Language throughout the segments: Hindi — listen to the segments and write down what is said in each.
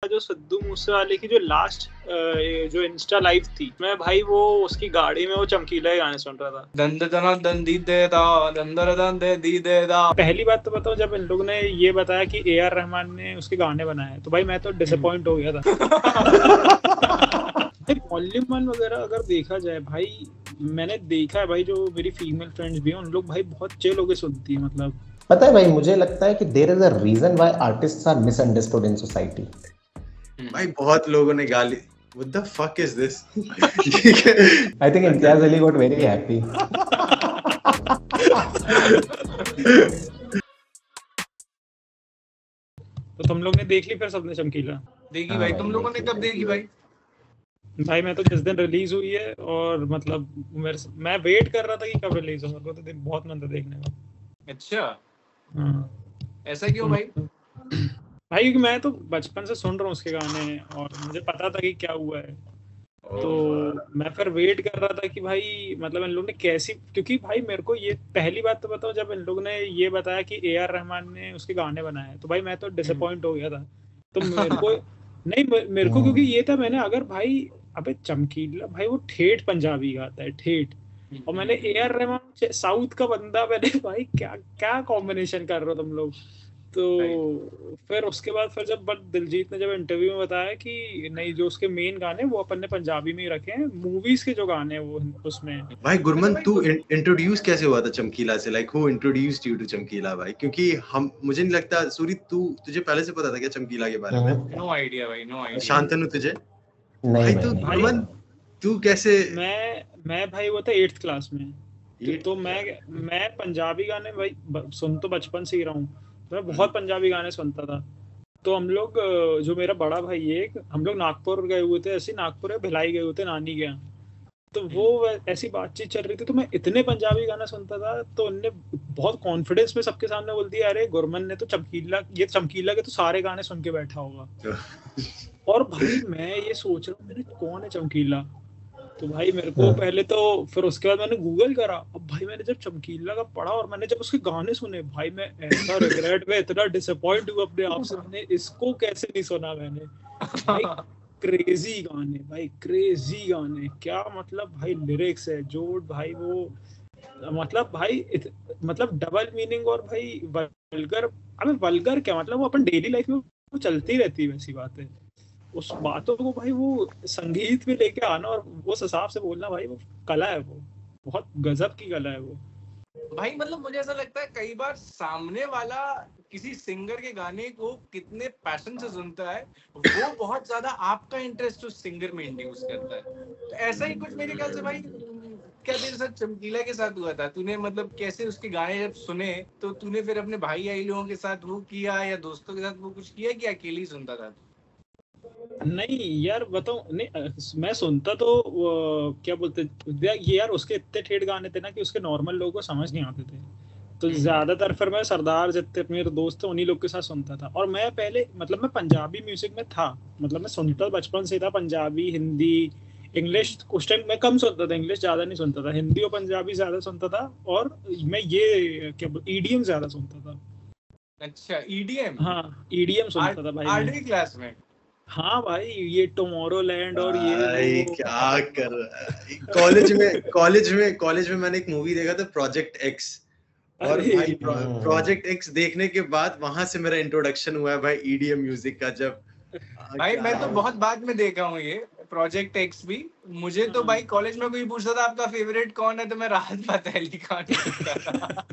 जो सिद्धू मूसेवाले की जो लास्ट जो इंस्टा लाइव थी, मैं भाई वो उसकी गाड़ी में वो चमकीला के गाने सुन रहा था। दंद दना दंदी दे दा दंदर दंदे दी दे दा। पहली बात तो बताओ, जब इन लोगों ने ये बताया कि ए.आर. रहमान ने उसके गाने बनाए तो भाई मैं तो डिसअपॉइंट हो गया था। वॉल्यूम 1 वगैरह अगर देखा जाए भाई, मैंने देखा है भाई, जो मेरी फीमेल फ्रेंड्स भी हैं उन लोग भाई बहुत चिल होके सुनती है। मतलब पता है भाई, मुझे लगता है कि there is a reason why artists are misunderstood in society. भाई बहुत लोगों ने गाली, what the fuck is this. I think Imtiaz Ali got very happy. तो तुम लोग ने देख ली फिर सबने चमकीला? देखी भाई, तुम लोगों ने कब देखी भाई? भाई मैं तो जिस दिन रिलीज हुई है, और मतलब मैं वेट कर रहा था कि कब रिलीज हो, मेरे को तो बहुत मन था देखने का। अच्छा, हाँ। ऐसा क्यों भाई? भाई क्योंकि मैं तो बचपन से सुन रहा हूँ उसके गाने और मुझे पता था कि क्या हुआ है, तो मैं फिर वेट कर रहा था कि भाई मतलब इन लोगों ने कैसी, क्योंकि भाई मेरे को ये पहली बात तो बताओ, जब इन लोगों ने ये बताया कि ए.आर. रहमान ने उसके गाने बनाए तो भाई मैं तो डिसअपॉइंट हो गया था। तो मेरे को नहीं, मेरे को क्योंकि ये था, मैंने अगर भाई अबे चमकीला भाई वो ठेठ पंजाबी गाता है, ठेठ, और मैंने ए.आर. रहमान साउथ का बंदा, मैंने भाई क्या क्या कॉम्बिनेशन कर रहे हो तुम लोग। तो फिर उसके बाद फिर जब दिलजीत ने जब इंटरव्यू में बताया कि नहीं, जो उसके मेन गाने वो अपन ने पंजाबी में ही रखे हैं, मूवीज के जो गाने हैं वो उसमें। भाई गुरमन, तू इंट्रोड्यूस कैसे हुआ था चमकीला से? Like who introduced you to Chamkila भाई? क्योंकि हम, मुझे नहीं लगता सूरी तुझे पहले से पता था क्या चमकीला के बारे में? नो आइडिया भाई, नो आइडिया। शांतनु तुझे? नहीं भाई तो गुरमन तू कैसे? मैं भाई वो था 8th क्लास में, तो मैं पंजाबी गाने भाई सुन तो बचपन से ही रहा हूँ, मैं बहुत पंजाबी गाने सुनता था। तो हम लोग, जो मेरा बड़ा भाई है, हम लोग नागपुर गए हुए थे, ऐसे नागपुर या भिलाई गए हुए थे नानी के यहाँ, तो वो ऐसी बातचीत चल रही थी, तो मैं इतने पंजाबी गाना सुनता था, तो उनने बहुत कॉन्फिडेंस में सबके सामने बोल दिया, अरे गुरमन ने तो चमकीला के तो सारे गाने सुन के बैठा होगा। और भाई मैं ये सोच रहा हूँ मैंने कौन है चमकीला, तो भाई मेरे को पहले तो, फिर उसके बाद मैंने गूगल करा, अब भाई मैंने जब चमकीला का पढ़ा और मैंने जब उसके गाने सुने, भाई मैं ऐसा रिग्रेट में इतना डिसअपॉइंट हुआ अपने आप से, मैंने इसको कैसे नहीं सुना मैंने। भाई क्रेजी गाने, भाई क्रेजी गाने, क्या मतलब भाई लिरिक्स है जो भाई वो मतलब भाई मतलब डबल मीनिंग, और भाई वल्गर, अबे वल्गर क्या मतलब, वो अपन डेली लाइफ में वो चलती रहती है वैसी बात है, उस बातों को भाई वो संगीत में लेके आना और उस हिसाब से बोलना, भाई वो कला है, वो बहुत गजब की कला है वो भाई। मतलब मुझे ऐसा लगता है कई बार सामने वाला किसी सिंगर के गाने को कितने पैशन से सुनता है, वो बहुत ज्यादा आपका इंटरेस्ट उस सिंगर में इंड्यूस करता है। तो ऐसा ही कुछ मेरे ख्याल से भाई क्या तेरे साथ चमकीला के साथ हुआ था? तूने मतलब कैसे उसके गाने जब सुने तो तूने फिर अपने भाई आई लोगों के साथ वो किया या दोस्तों के साथ वो कुछ किया कि अकेले ही सुनता था? नहीं यार बताऊं, नहीं मैं सुनता तो क्या बोलते ये यार, उसके इतने ठेठ गाने थे ना कि उसके नॉर्मल लोगों को समझ नहीं आते थे, तो ज्यादातर फिर मैं सरदार जितने मेरे दोस्त थे उन्हीं लोग के साथ सुनता था। और मैं पहले मतलब मैं पंजाबी म्यूजिक में था, मतलब मैं सुनता बचपन से था, पंजाबी, हिंदी, इंग्लिश उस टाइम मैं कम सुनता था, इंग्लिश ज्यादा नहीं सुनता था, हिंदी और पंजाबी ज्यादा सुनता था, और मैं ये क्या ईडीएम ज्यादा सुनता था। अच्छा, ईडीएम? हाँ ईडीएम सुनता था भाई 8वीं क्लास में? हाँ भाई, ये टुमारोलैंड और ये क्या कर रहा है? कॉलेज में मैंने एक मूवी देखा था, प्रोजेक्ट एक्स, और भाई प्रोजेक्ट एक्स देखने के बाद वहां से मेरा इंट्रोडक्शन हुआ है भाई ईडीएम म्यूजिक का। जब भाई मैं तो बहुत बाद में देखा हूँ ये प्रोजेक्ट एक्स भी। मुझे तो भाई कॉलेज में कोई पूछता था आपका फेवरेट कौन है, तो मैं राहत फतेह अली खान बोलता था।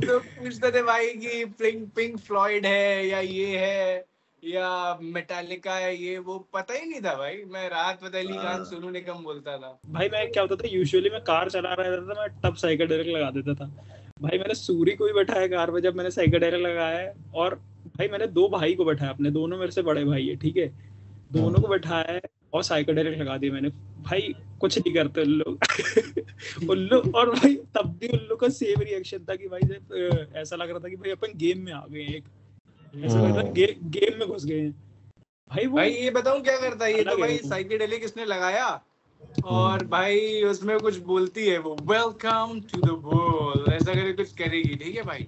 तो पूछते थे भाई कि पिंक फ्लॉयड है या ये है या मेटालिका है, ये वो पता ही नहीं था भाई। मैं राहत फतेह अली खान सोनू निगम बोलता था। भाई मैं क्या होता था, यूजुअली मैं कार चला रहा था, मैं तब साइकेडेलिक लगा देता था। भाई मैंने सूरी को भी बैठाया कार में जब मैंने साइकेडेलिक लगाया है, और भाई मैंने 2 भाई को बैठाया अपने, दोनों मेरे से बड़े भाई है, ठीक है, दोनों को बैठाया है और साइकेडेलिक लगा दिया मैंने। भाई कुछ नहीं करते उन लोग उन लोग, और भाई तब भी उन लोग का सेम रिएक्शन था कि भाई ऐसा लग रहा था कि भाई अपन गेम में आ गए, एक ऐसा लग रहा था गेम में घुस गए हैं भाई ये बताऊं क्या करता है ये तो भाई साइकेडेलिक इसने लगाया और भाई उसमें कुछ बोलती है वो, वेलकम टू द वर्ल्ड, ऐसा करके कुछ करेगी, ठीक है भाई।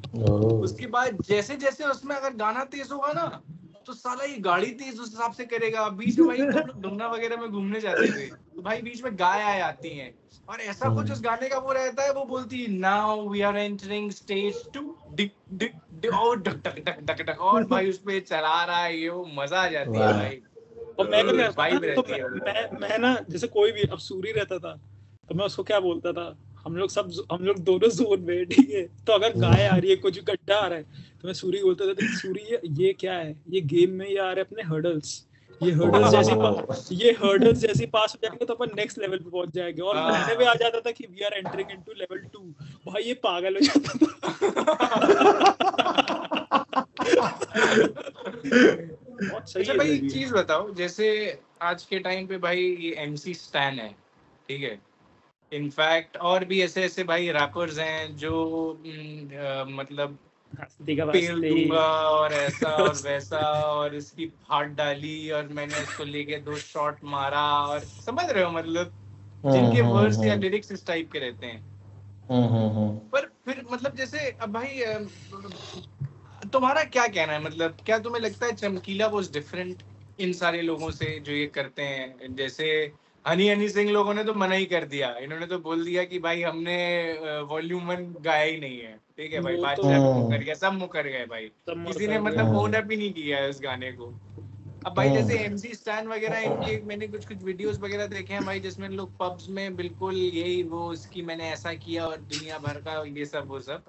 उसके बाद जैसे जैसे उसमें अगर गाना तेज होगा ना, तो साला ये गाड़ी तेज उस हिसाब से करेगा। बीच में भाई तो हम लोग डुमना वगैरह में घूमने जाते थे, तो भाई बीच में गाय आए आती हैं और ऐसा कुछ उस गाने का वो रहता है, वो बोलती है now we are entering stage 2 dick dick dick और duck duck duck duck duck, और भाई उस पे चला रहा है ये, वो मजा आ जाती है भाई। और मैं क्या करता वाइब था, तो रहती है। मैं ना जैसे कोई भी अब सूरी रहता था तो मैं उसको क्या बोलता था, हम लोग दोनों जोन में, ठीक है, तो अगर गाय आ रही है, कुछ गड्ढा आ रहा है, तो मैं सूरी बोलता था, देख सूरी ये क्या है, ये गेम में ये आ रहे अपने हर्डल्स, ये हर्डल्स जैसी पास हो जाएंगे तो अपन नेक्स्ट लेवल पे पहुंच जाएंगे। और गाने में आ जाता था कि we are entering into level 2, भाई ये पागल हो जाता था। बहुत सही अच्छा है भाई ये। एक चीज बताओ, जैसे आज के टाइम पे भाई ये एमसी स्टैन है, ठीक है, इनफैक्ट और भी ऐसे ऐसे भाई रैपर्स हैं जो मतलब पेल दूंगा और ऐसा और वैसा और इसकी फाड़ डाली और मैंने इसको लेके 2 शॉट मारा, और समझ रहे हो मतलब जिनके वर्ड्स या लिरिक्स इस टाइप के रहते हैं। पर फिर मतलब जैसे अब भाई तुम्हारा क्या कहना है, मतलब क्या तुम्हें लगता है चमकीला वाज डिफरेंट इन सारे लोगों से जो ये करते हैं? जैसे हनी सिंह लोगों ने तो मना ही कर दिया, इन्होंने तो बोल दिया कि भाई हमने वॉल्यूम 1 गाया ही नहीं है, ठीक है भाई, बादशाह भी मुकर गया, सब मुकर गए भाई, किसी ने मतलब ओन अप ही नहीं किया है उस गाने को। अब भाई जैसे एमसी स्टैन वगैरह, इनके मैंने कुछ वीडियोस वगैरह देखे हैं भाई, जिसमें लोग पब्स में बिल्कुल यही वो इसकी मैंने ऐसा किया और दुनिया भर का ये सब वो सब।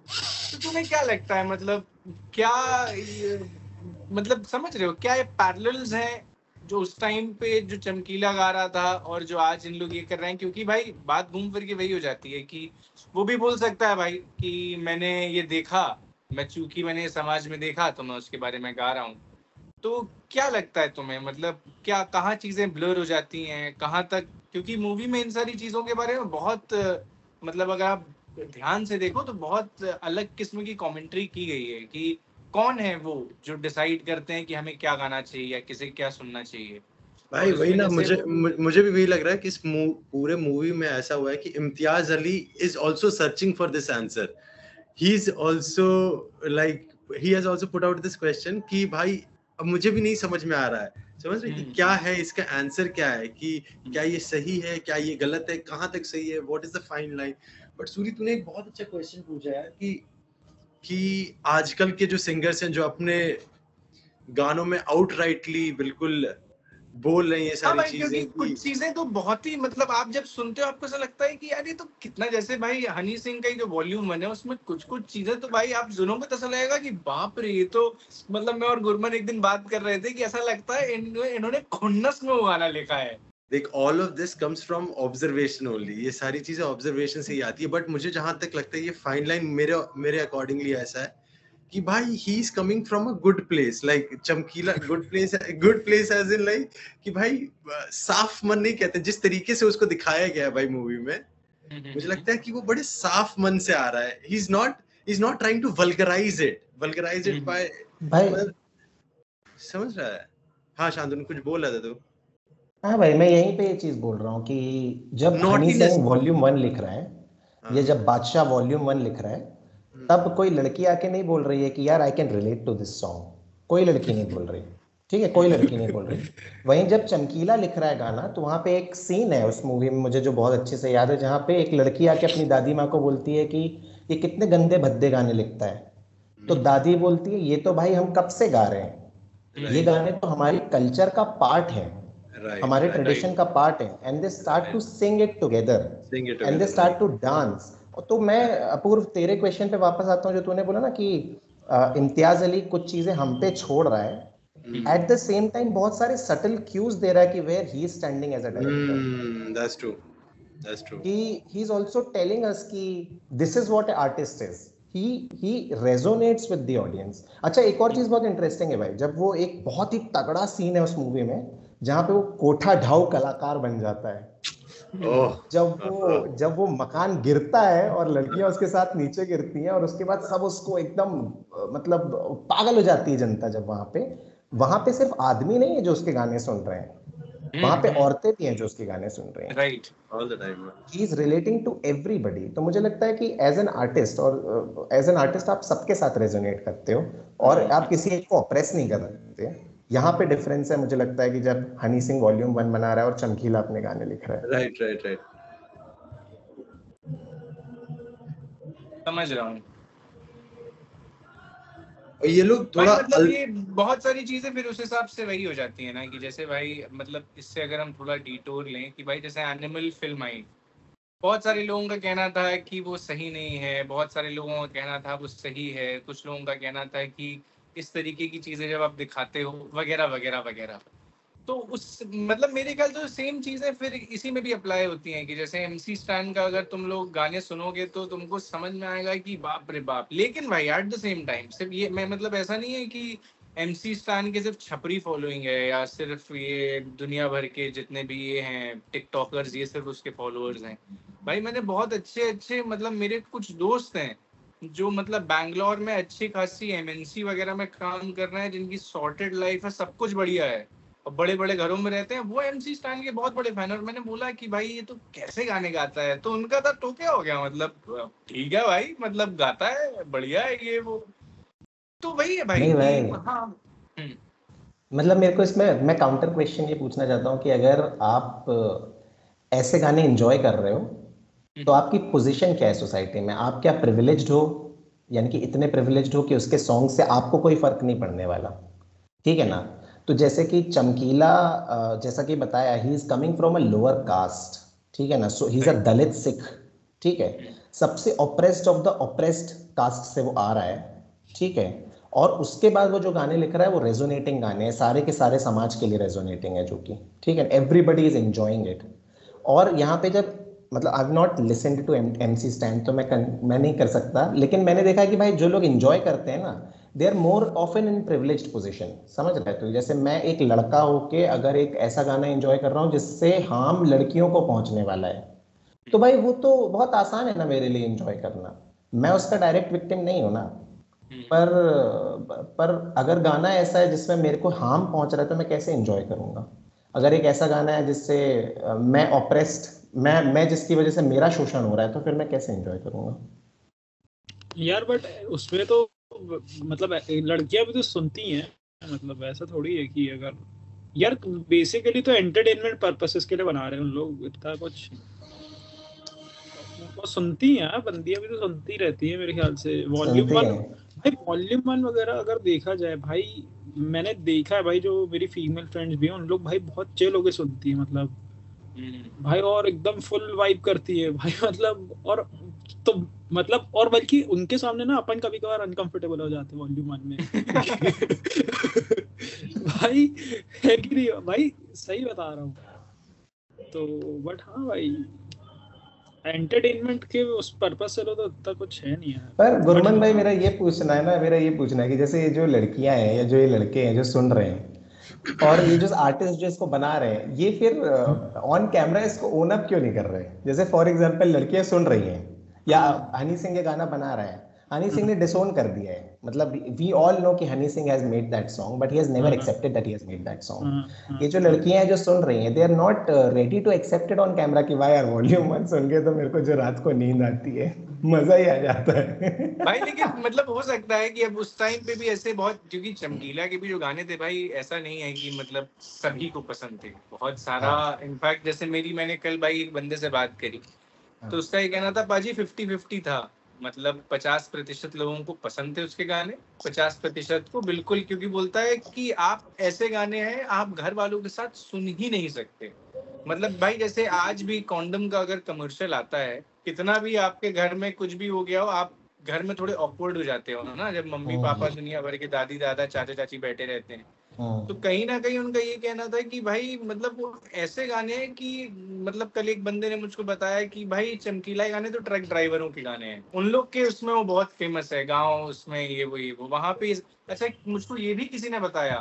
तो तुम्हें क्या लगता है, मतलब क्या मतलब समझ रहे हो क्या ये पैरेलल्स हैं जो उस टाइम पे जो चमकीला गा रहा था और जो आज इन लोग ये कर रहे हैं? क्योंकि भाई बात घूम फिर के वही हो जाती है कि वो भी बोल सकता है भाई कि मैंने ये देखा, मैं चूंकि मैंने समाज में देखा तो मैं उसके बारे में गा रहा हूँ। तो क्या लगता है तुम्हें, मतलब क्या कहाँ चीजें ब्लर हो जाती हैं, कहाँ तक? क्योंकि मूवी में इन सारी चीजों के बारे में बहुत मतलब अगर आप ध्यान से देखो तो बहुत अलग किस्म की कमेंट्री की गई है कि कौन है वो जो डिसाइड करते हैं कि हमें क्या गाना चाहिए या किसे क्या सुनना चाहिए। भाई वही ना, मुझे भी वही लग रहा है कि इस पूरे मूवी में ऐसा हुआ है कि Imtiaz Ali is also searching for this answer. He is also like he has also put out this question कि भाई अब मुझे भी नहीं समझ में आ रहा है, समझ रहे कि क्या है इसका आंसर, क्या है कि क्या ये सही है, क्या ये गलत है, कहाँ तक सही है, what is the fine line. But Suri तूने एक बहुत अच्छा क्वेश्चन पूछा यार कि आजकल के जो सिंगर्स हैं जो अपने गानों में आउटराइटली बिल्कुल बोल रहे हैं ये सारी चीजें, कुछ चीजें तो बहुत ही मतलब आप जब सुनते हो आपको ऐसा लगता है कि यार ये तो कितना, जैसे भाई हनी सिंह का ही जो वॉल्यूम 1 है उसमें कुछ चीजें तो भाई आप सुनोगे तो ऐसा लगेगा कि बाप रे, ये तो मतलब मैं और गुरमन एक दिन बात कर रहे थे कि ऐसा लगता है इन्होंने खुन्नस में वो गाना लिखा है। देख all of this comes from observation only, ये सारी चीजें ऑब्जर्वेशन से ही आती है। बट मुझे जहां तक लगता है ये फाइन लाइन मेरे अकॉर्डिंगली ऐसा है कि भाई he is coming from a good place, like Chamkila good place as in like कि भाई साफ मन नहीं कहते, जिस तरीके से उसको दिखाया गया है भाई मूवी में, मुझे लगता है कि वो बड़े साफ मन से आ रहा है। He is not trying to vulgarize it by भाई समझ रहा है। हाँ शांतनु कुछ बोल रहा था तू? हाँ भाई, मैं यहीं पे ये चीज बोल रहा हूँ कि जब हनी सिंह वॉल्यूम 1 लिख रहा है या जब बादशाह वॉल्यूम 1 लिख रहा है, तब कोई लड़की आके नहीं बोल रही है कि यार I can relate to this song, कोई लड़की नहीं बोल रही, ठीक है, कोई लड़की नहीं बोल रही। वहीं जब चमकीला लिख रहा है गाना, तो वहां पे एक सीन है उस मूवी में मुझे जो बहुत अच्छे से याद है, जहाँ पे एक लड़की आके अपनी दादी माँ को बोलती है कि ये कितने गंदे भद्दे गाने लिखता है, तो दादी बोलती है ये तो भाई हम कब से गा रहे हैं, ये गाने तो हमारी कल्चर का पार्ट है, हमारे ट्रेडिशन का पार्ट है, and they start to sing it together and they start to dance. तो मैं अपूर्व तेरे क्वेश्चन पे वापस आता हूँ जो तूने बोला ना कि इम्तियाज अली कुछ चीजें हम पे छोड़ रहा है, एट द सेम टाइम बहुत सारे सटल क्यूज दे रहा है कि where he is standing as a director. That's true. He is also telling us कि this is what an artist is. He resonates with the audience. अच्छा एक और चीज बहुत इंटरेस्टिंग है भाई, जब वो एक बहुत ही तगड़ा सीन है उस मूवी में जहाँ पे वो कोठा ढाऊ कलाकार बन जाता है, जब वो मकान गिरता है और लड़कियां उसके साथ नीचे गिरती हैं और उसके बाद सब उसको एकदम मतलब पागल हो जाती है जनता, जब वहां पे सिर्फ आदमी नहीं है जो उसके गाने सुन रहे हैं, वहां पे औरतें भी हैं जो उसके गाने सुन रहे हैं, right, all the time he is relating to everybody. तो मुझे लगता है कि एज एन आर्टिस्ट आप सबके साथ रेजोनेट करते हो और आप किसी एक को ऑप्रेस नहीं कर सकते, यहाँ पे डिफरेंस है मुझे लगता है कि जब हनी सिंह वॉल्यूम 1 बना रहा है और चमकीला अपने गाने लिख रहा है। राइट राइट राइट, समझ रहा हूँ। और ये लोग भाई थोड़ा मतलब ये बहुत सारी चीजें फिर उस हिसाब से वही हो जाती है ना कि जैसे भाई मतलब इससे अगर हम थोड़ा डिटोर लें कि भाई जैसे एनिमल फिल्म आई, बहुत सारे लोगों का कहना था कि वो सही नहीं है, बहुत सारे लोगों का कहना था वो सही है, कुछ लोगों का कहना था कि इस तरीके की चीजें जब आप दिखाते हो वगैरह वगैरह वगैरह। तो उस मतलब मेरे ख्याल तो सेम चीजें फिर इसी में भी अप्लाई होती हैं कि जैसे एमसी स्टैन का अगर तुम लोग गाने सुनोगे तो तुमको समझ में आएगा कि बाप रे बाप। लेकिन भाई एट द सेम टाइम सिर्फ ये मैं मतलब ऐसा नहीं है कि एमसी स्टैन के सिर्फ छपरी फॉलोइंग है या सिर्फ ये दुनिया भर के जितने भी ये हैं टिकटॉकर्स ये सिर्फ उसके फॉलोअर्स हैं। भाई मैंने बहुत अच्छे अच्छे मतलब मेरे कुछ दोस्त हैं जो मतलब बैंगलोर में अच्छी खासी एमएनसी वगैरह में काम कर रहे हैं, जिनकी सॉर्टेड लाइफ है, सब कुछ बढ़िया है और बड़े बड़े घरों में रहते हैं, वो एमसी स्टैन के बहुत बड़े फैन। और मैंने बोला कि भाई ये तो कैसे गाने गाता है, तो उनका था तो क्या हो गया, मतलब ठीक है भाई, मतलब गाता है बढ़िया है ये वो। तो वही है भाई नहीं भाई, हाँ। मतलब मेरे को इसमें मैं काउंटर क्वेश्चन ये पूछना चाहता हूँ कि अगर आप ऐसे गाने एंजॉय कर रहे हो तो आपकी पोजीशन क्या है सोसाइटी में? आप क्या प्रिविलेज्ड हो, यानी कि इतने प्रिविलेज्ड हो कि उसके सॉन्ग से आपको कोई फर्क नहीं पड़ने वाला, ठीक है ना? तो जैसे कि चमकीला, जैसा कि बताया, ही is coming from a lower caste, ठीक है ना? सो ही इज अ दलित सिख, ठीक है? सबसे oppressed of the oppressed caste से वो आ रहा है, ठीक है? और उसके बाद वो जो गाने लिख रहा है वो रेजोनेटिंग गाने हैं, सारे के सारे समाज के लिए रेजोनेटिंग है, जो कि ठीक है, एवरीबडी इज एंजॉइंग इट। और यहाँ पे जब मतलब I have not listened to MC Stan, तो मैं नहीं कर सकता, लेकिन मैंने देखा है कि भाई जो लोग एंजॉय करते हैं ना, they are more often in privileged position, समझ रहे हो? तो जैसे मैं एक लड़का होके अगर एक ऐसा गाना एंजॉय कर रहा हूँ जिससे हार्म लड़कियों को पहुंचने वाला है, तो भाई वो तो बहुत आसान है ना मेरे लिए एंजॉय करना, मैं उसका डायरेक्ट विक्टिम नहीं हूं ना। पर पर अगर गाना ऐसा है जिसमें मेरे को हार्म पहुंच रहा है तो मैं कैसे एंजॉय करूंगा? अगर एक ऐसा गाना है जिससे मैं ऑप्रेस्ड, मैं जिसकी वजह से मेरा शोषण हो रहा है, तो फिर मैं कैसे एंजॉय करूंगा यार? बट उसमें तो मतलब लड़कियां भी तो सुनती हैं, मतलब ऐसा थोड़ी है कि अगर यार बेसिकली तो एंटरटेनमेंट पर्पसेस के लिए बना रहे हैं उन लोग, इतना कुछ वो सुनती हैं, बंदियां भी तो सुनती रहती हैं मेरे ख्याल से। वॉल्यूम सुनते 1 हैं? भाई, वॉल्यूम 1 वगैरह अगर देखा जाए भाई, मैंने देखा है भाई, जो मेरी फीमेल फ्रेंड्स भी हैं उन लोग भाई बहुत चिल होके सुनती है, मतलब भाई, और एकदम फुल वाइब करती है भाई, मतलब और तो मतलब और बल्कि उनके सामने ना अपन कभी कभार अनकंफर्टेबल हो जाते हैं वॉल्यूम 1 में भाई, है कि नहीं भाई? सही बता रहा हूँ तो। बट हाँ भाई, एंटरटेनमेंट के उस पर्पस से लो तो इतना कुछ है नहीं यार। पर बट गुरमन भाई, हाँ, मेरा ये पूछना है कि जैसे ये जो लड़कियां हैं या जो ये लड़के हैं जो सुन रहे हैं, और ये जो आर्टिस्ट जो इसको बना रहे हैं, ये फिर ऑन कैमरा इसको ओन अप क्यों नहीं कर रहे? जैसे फॉर एग्जांपल लड़कियां सुन रही हैं या हनी सिंह ये गाना बना रहा है, हनी सिंह ने डिसोन कर दिया है, मतलब वी ऑल नो कि Honey Singh has made that song but he has never accepted that he has made that song. ये जो लड़कियां हैं जो सुन रही हैं, they are not ready to accept it on camera कि भाई यार वॉल्यूम 1 सुन के तो मेरे को जो रात को नींद आती है, मजा ही आ जाता है भाई लेकिन मतलब हो सकता है कि अब उस टाइम पे भी ऐसे बहुत, क्योंकि चमकीला के भी जो गाने थे भाई ऐसा नहीं है कि मतलब सभी को पसंद थे, बहुत सारा। इनफैक्ट जैसे मैंने कल भाई एक बंदे से बात करी तो उसका ये कहना था पाजी 50-50 था, मतलब 50% लोगों को पसंद थे उसके गाने, 50% को बिल्कुल, क्योंकि बोलता है कि आप ऐसे गाने हैं आप घर वालों के साथ सुन ही नहीं सकते। मतलब भाई जैसे आज भी कॉन्डम का अगर कमर्शियल आता है, कितना भी आपके घर में कुछ भी हो गया हो, आप घर में थोड़े ऑकवर्ड हो जाते हो ना जब मम्मी पापा दुनिया भर के दादी दादा चाचा चाची बैठे रहते हैं। तो कहीं ना कहीं उनका ये कहना था कि भाई मतलब वो ऐसे गाने हैं कि मतलब कल एक बंदे ने मुझको बताया कि भाई चमकीला गाने तो ट्रक ड्राइवरों के गाने हैं उन लोग के, उसमें वो बहुत फेमस है गाँव उसमें ये वो वहां पे। अच्छा मुझको ये भी किसी ने बताया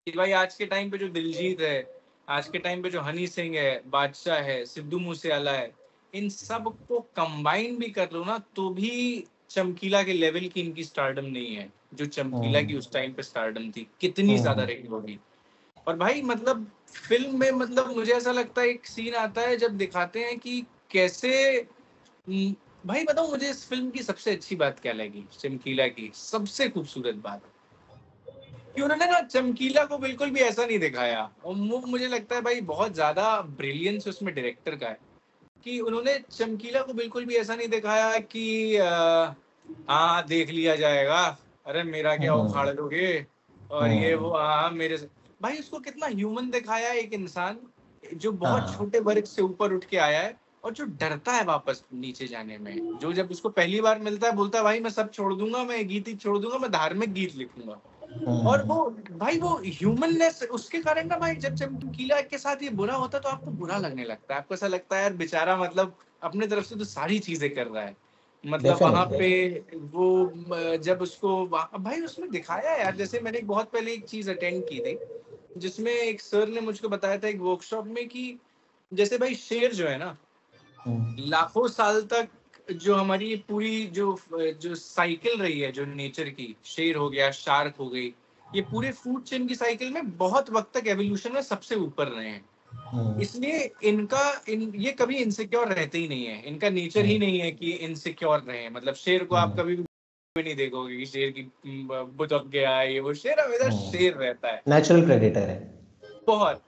कि भाई आज के टाइम पे जो दिलजीत है, आज के टाइम पे जो हनी सिंह है, बादशाह है, सिद्धू मूसेवाला है, इन सब को कंबाइन भी कर लो ना तो भी चमकीला के लेवल की इनकी स्टारडम नहीं है जो चमकीला की उस टाइम पे स्टारडम थी, कितनी ज्यादा रही होगी। और भाई मतलब फिल्म में मतलब मुझे ऐसा लगता है एक सीन आता है जब दिखाते हैं कि कैसे भाई बताओ मुझे इस फिल्म की सबसे अच्छी बात क्या लगी, चमकीला की सबसे खूबसूरत बात कि उन्होंने ना चमकीला को बिल्कुल भी ऐसा नहीं दिखाया। और मुझे लगता है भाई बहुत ज्यादा ब्रिलियंस उसमें डायरेक्टर का है कि उन्होंने चमकीला को बिल्कुल भी ऐसा नहीं दिखाया कि हाँ देख लिया जाएगा, अरे मेरा क्या उखाड़ लोगे और ये वो, हाँ मेरे से। भाई उसको कितना ह्यूमन दिखाया है, एक इंसान जो बहुत छोटे वर्ग से ऊपर उठ के आया है और जो डरता है वापस नीचे जाने में, जो जब उसको पहली बार मिलता है बोलता है भाई मैं सब छोड़ दूंगा, मैं गीत ही छोड़ दूंगा, मैं धार्मिक गीत लिखूंगा। और वो भाई वो ह्यूमननेस उसके कारण ना भाई, जब चमकीला के साथ ये बुरा होता है तो आपको बुरा लगने लगता है, आपको ऐसा लगता है यार बेचारा मतलब अपने तरफ से तो सारी चीजें कर रहा है। मतलब वहां पे वो जब उसको भाई उसमें दिखाया है यार, जैसे मैंने बहुत पहले एक चीज अटेंड की थी जिसमें एक सर ने मुझको बताया था एक वर्कशॉप में कि जैसे भाई शेर जो है ना लाखों साल तक जो हमारी पूरी जो साइकिल रही है जो नेचर की, शेर हो गया, शार्क हो गई, ये पूरे फूड चेन की साइकिल में बहुत वक्त तक एवोल्यूशन में सबसे ऊपर रहे हैं। इसलिए ये कभी इनसिक्योर रहते ही नहीं है, इनका नेचर ही नहीं है कि इनसिक्योर रहे। मतलब शेर को आप कभी भी नहीं देखोगे कि शेर की बुतक गया है, ये वो, शेर हमेशा शेर रहता है, नेचुरल प्रेडेटर है बहुत।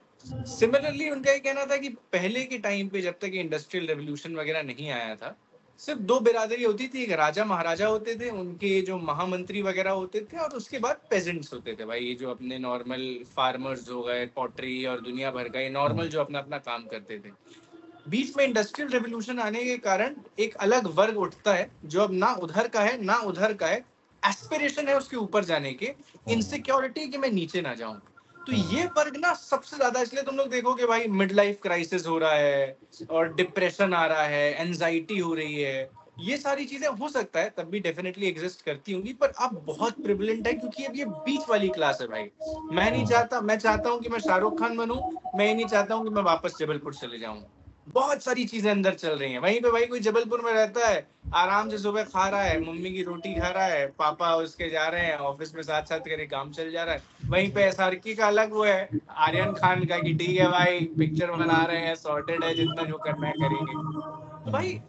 सिमिलरली उनका ये कहना था कि पहले के टाइम पे जब तक इंडस्ट्रियल रेवोल्यूशन वगैरह नहीं आया था, सिर्फ दो बिरादरी होती थी, एक राजा महाराजा होते थे, उनके जो महामंत्री वगैरह होते थे, और उसके बाद पेजेंट्स होते थे भाई, ये जो अपने नॉर्मल फार्मर्स हो गए, पॉटरी और दुनिया भर का ये नॉर्मल जो अपना अपना काम करते थे। बीच में इंडस्ट्रियल रेवोल्यूशन आने के कारण एक अलग वर्ग उठता है जो अब ना उधर का है ना उधर का है, एस्पिरेशन है उसके ऊपर जाने के, इनसिक्योरिटी कि मैं नीचे ना जाऊं। तो ये वर्ग ना सबसे ज्यादा, इसलिए तुम लोग देखोगे भाई मिड लाइफ क्राइसिस हो रहा है और डिप्रेशन आ रहा है, एंजाइटी हो रही है, ये सारी चीजें हो सकता है तब भी डेफिनेटली एग्जिस्ट करती होंगी, पर अब बहुत प्रिविलेंट है क्योंकि अब ये बीच वाली क्लास है भाई। मैं चाहता हूँ कि मैं शाहरुख खान बनूं, मैं ये नहीं चाहता हूँ कि मैं वापस जबलपुर चले जाऊं। बहुत सारी चीजें अंदर चल रही हैं। वहीं पे भाई कोई जबलपुर में रहता है, आराम से सुबह खा रहा है, मम्मी की रोटी खा रहा है, पापा उसके जा रहे हैं ऑफिस में, साथ साथ करे काम चल जा रहा है। वहीं पे एसआरके का अलग वो है, आर्यन खान का, कि ठीक है भाई पिक्चर बना रहे हैं, सॉर्टेड है, जितना जो करना है करेंगे। तो भाई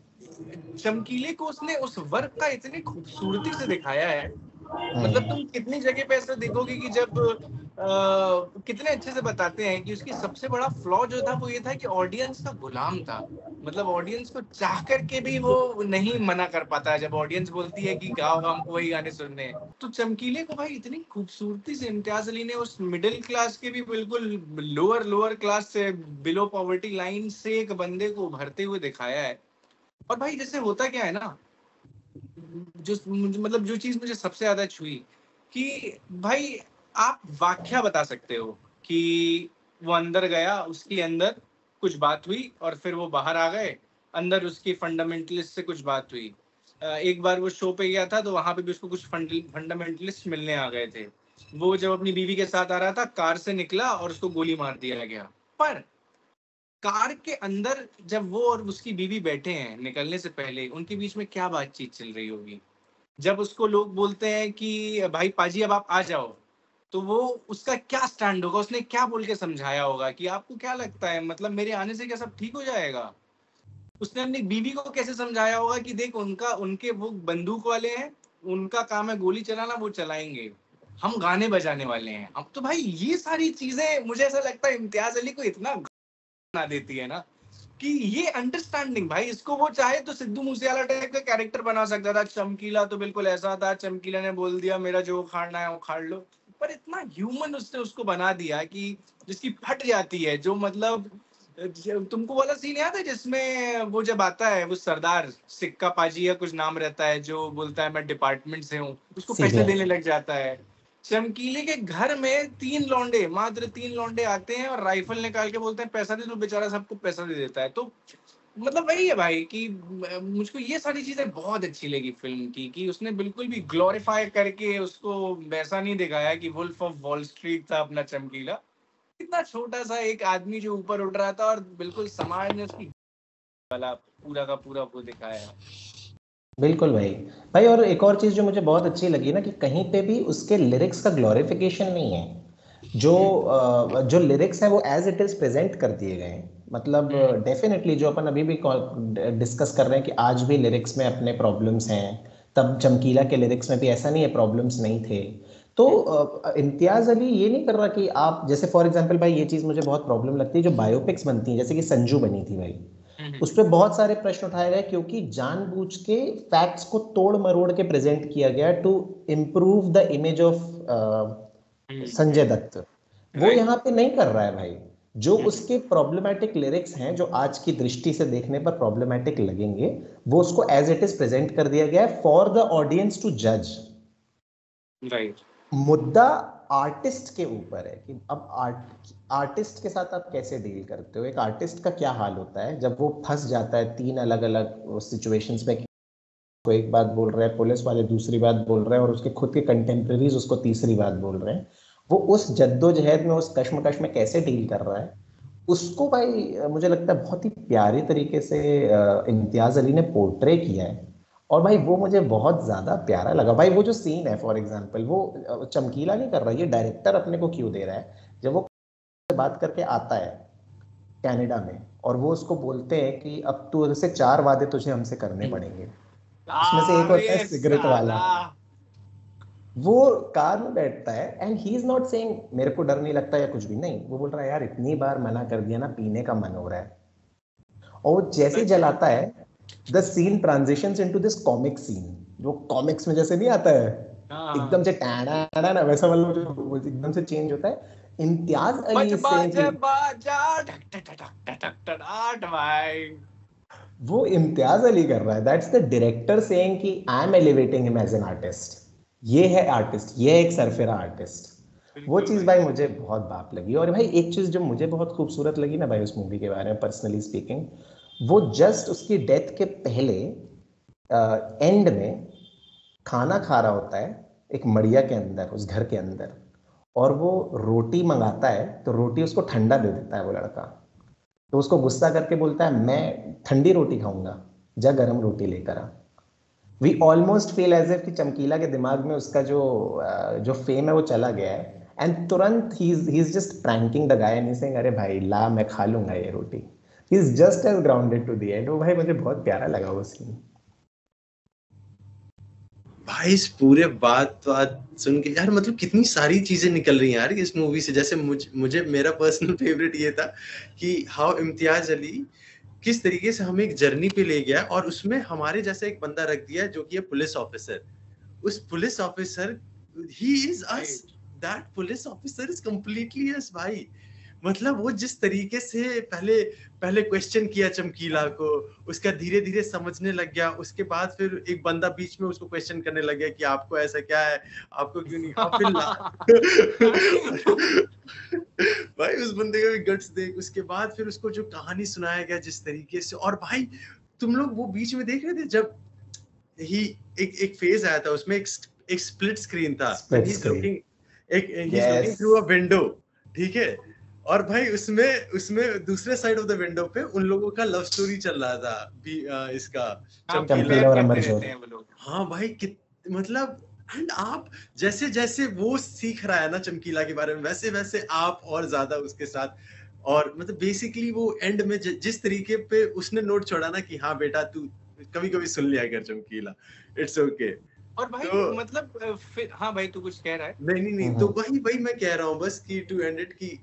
चमकीले को उसने उस वर्क का इतनी खूबसूरती से दिखाया है। मतलब तुम कितनी जगह पे ऐसा देखोगे कि जब कितने अच्छे से बताते हैं कि उसकी सबसे बड़ा फ्लॉ जो था वो ये था कि ऑडियंस का गुलाम था। मतलब ऑडियंस को चाह करके भी वो नहीं मना कर पाता है, जब ऑडियंस बोलती है कि गाओ हमको वही गाने सुनने हैं। तो चमकीले को भाई इतनी खूबसूरती से इम्तियाज अली ने उस मिडिल क्लास के भी बिल्कुल लोअर क्लास से, बिलो पॉवर्टी लाइन से एक बंदे को उभरते हुए दिखाया है। और भाई जैसे होता क्या है ना, जो चीज मुझे सबसे ज्यादा छुई कि भाई आप व्याख्या बता सकते हो कि वो अंदर गया, उसके अंदर कुछ बात हुई और फिर वो बाहर आ गए, अंदर उसकी फंडामेंटलिस्ट से कुछ बात हुई। एक बार वो शो पे गया था तो वहां पे भी उसको कुछ फंडामेंटलिस्ट मिलने आ गए थे। वो जब अपनी बीवी के साथ आ रहा था, कार से निकला और उसको गोली मार दिया गया। पर कार के अंदर जब वो और उसकी बीवी बैठे हैं, निकलने से पहले उनके बीच में क्या बातचीत चल रही होगी। जब उसको लोग बोलते हैं कि भाई पाजी अब आप आ जाओ, तो वो उसका क्या स्टैंड होगा, उसने क्या बोल के समझाया होगा कि आपको क्या लगता है, मतलब मेरे आने से क्या सब ठीक हो जाएगा। उसने अपनी बीवी को कैसे समझाया होगा कि देख उनके वो बंदूक वाले हैं, उनका काम है गोली चलाना, वो चलाएंगे, हम गाने बजाने वाले हैं। अब तो भाई ये सारी चीजें मुझे ऐसा लगता है इम्तियाज अली को इतना बना देती है ना कि ये अंडरस्टैंडिंग, भाई इसको वो चाहे तो सिद्धू मूसेवाला टाइप का कैरेक्टर बना सकता था। चमकीला तो बिल्कुल ऐसा था, चमकीला ने बोल दिया मेरा जो उखाड़ना है उखाड़ लो, पर इतना ह्यूमन उसने उसको बना दिया कि जिसकी फट जाती है। जो मतलब तुमको वाला सीन याद है जिसमें वो जब आता है वो सरदार सिक्का पाजी या कुछ नाम रहता है, जो बोलता है मैं डिपार्टमेंट से हूँ, उसको पैसे देने लग जाता है। चमकीले के घर में मात्र तीन लौंडे आते हैं और राइफल निकाल के बोलते हैं पैसा दे, तो बेचारा सबको पैसा दे देता है। तो मतलब वही है भाई कि मुझको ये सारी चीजें बहुत अच्छी लगी फिल्म की, कि उसने बिल्कुल भी ग्लोरीफाई करके उसको वैसा नहीं दिखाया कि वुल्फ ऑफ वॉल स्ट्रीट था अपना चमकीला। इतना छोटा सा एक आदमी जो ऊपर उठ रहा था और बिल्कुल समाज ने उसकी वाला पूरा का पूरा वो दिखाया। बिल्कुल भाई और एक और चीज जो मुझे बहुत अच्छी लगी ना, कि कहीं पे भी उसके लिरिक्स का ग्लोरिफिकेशन नहीं है। जो लिरिक्स है वो एज इट इज प्रेजेंट कर दिए गए हैं। मतलब डेफिनेटली जो अपन अभी भी डिस्कस कर रहे हैं कि आज भी लिरिक्स में अपने प्रॉब्लम्स हैं, तब चमकीला के लिरिक्स में भी ऐसा नहीं है प्रॉब्लम्स नहीं थे। तो इम्तियाज अली ये नहीं कर रहा कि आप जैसे फॉर एग्जांपल भाई ये चीज मुझे बहुत प्रॉब्लम लगती है जो बायोपिक्स बनती हैं जैसे कि संजू बनी थी भाई, उस पर बहुत सारे प्रश्न उठाए गए क्योंकि जानबूझ के फैक्ट्स को तोड़ मरोड़ के प्रेजेंट किया गया to improve the image of Sanjay Dutt. वो यहाँ पे नहीं कर रहा है भाई। जो उसके प्रॉब्लमेटिक लिरिक्स हैं जो आज की दृष्टि से देखने पर प्रॉब्लमेटिक लगेंगे वो उसको एज इट इज प्रेजेंट कर दिया गया है फॉर द ऑडियंस टू जज। राइट। मुद्दा आर्टिस्ट के ऊपर है कि अब आर्टिस्ट के साथ आप कैसे डील करते हो। एक आर्टिस्ट का क्या हाल होता है जब वो फंस जाता है 3 अलग अलग सिचुएशंस में, कोई एक बात बोल रहा है, पुलिस वाले दूसरी बात बोल रहे हैं और उसके खुद के कंटेम्प्रेरीज उसको तीसरी बात बोल रहे हैं। वो उस जद्दोजहद में उस कश्मकश में कैसे डील कर रहा है उसको भाई मुझे लगता है बहुत ही प्यारी तरीके से इम्तियाज अली ने पोर्ट्रे किया है और भाई वो मुझे बहुत ज्यादा प्यारा लगा। भाई वो जो सीन है फॉर एग्जांपल वो चमकीला नहीं कर रहा, ये डायरेक्टर अपने को क्यों दे रहा है जब वो बात करके आता है कनाडा में और वो उसको बोलते हैं कि अब तू जैसे 4 वादे तुझे हमसे करने पड़ेंगे। उसमें से एक होता है सिगरेट वाला। वो कार में बैठता है and he is not saying मेरे को डर नहीं लगता या कुछ भी नहीं, वो बोल रहा है यार इतनी बार मना कर दिया ना, पीने का मन हो रहा है। और वो जैसे जलाता है the scene transitions into this comic scene, जो कॉमिक्स में जैसे नहीं आता है एकदम से टाड़ा ना वैसा, मतलब जो एकदम से चेंज होता है। इम्तियाज अली वो इम्तियाज अली कर रहा है। दैट्स द डायरेक्टर सेइंग कि I am elevating him as an artist. ये है आर्टिस्ट, ये है एक सरफेरा आर्टिस्ट। वो चीज भाई मुझे बहुत बाप लगी। और भाई एक चीज जो मुझे बहुत खूबसूरत लगी ना भाई उस मूवी के बारे में पर्सनली स्पीकिंग, वो जस्ट उसकी डेथ के पहले एंड में खाना खा रहा होता है एक मड़िया के अंदर, उस घर के अंदर, और वो रोटी मंगाता है तो रोटी उसको ठंडा दे देता है वो लड़का। तो उसको गुस्सा करके बोलता है मैं ठंडी रोटी खाऊंगा, जा गरम रोटी लेकर आ। We almost feel as if कि चमकीला के दिमाग में उसका जो फेम है वो चला गया है एंड तुरंत he is just pranking the guy and saying अरे भाई ला मैं खा लूंगा ये रोटी। He is just as grounded to the end. वो भाई मुझे बहुत प्यारा लगा वो सीन। भाई इस पूरे बात सुन के यार मतलब कितनी सारी चीजें निकल रही हैं यार इस मूवी से। जैसे मुझे मेरा पर्सनल फेवरेट ये था कि हाउ इम्तियाज अली किस तरीके से हमें एक जर्नी पे ले गया और उसमें हमारे जैसा एक बंदा रख दिया जो कि है पुलिस ऑफिसर। उस police officer he is us, that police officer is completely us भाई। मतलब वो जिस तरीके से पहले क्वेश्चन किया चमकीला को, उसका धीरे धीरे समझने लग गया। उसके बाद फिर एक बंदा बीच में उसको क्वेश्चन करने लग गया कि आपको ऐसा क्या है, आपको क्यों नहीं भाई उस बंदे का भी गट्स देख। उसके बाद फिर उसको जो कहानी सुनाया गया जिस तरीके से, और भाई तुम लोग वो बीच में देख रहे थे जब ही एक फेज आया था उसमें एक स्प्लिट स्क्रीन था, he's looking through a window, ठीक है। और भाई उसमें दूसरे साइड ऑफ द विंडो पे उन लोगों का लव स्टोरी चल रहा था इसका चमकीला और अमरजोत। हाँ भाई मतलब एंड आप जैसे जैसे वो सीख रहा है ना चमकीला के बारे में वैसे वैसे आप और ज्यादा उसके साथ। और मतलब बेसिकली वो एंड में जिस तरीके पे उसने नोट छोड़ा ना कि हाँ बेटा तू कभी कभी सुन लिया कर चमकीला, इट्स ओके। और भाई तो, मतलब फिर हाँ भाई तू कुछ कह रहा है? नहीं तो वही मैं कह रहा हूँ बस कि टू एंड इट की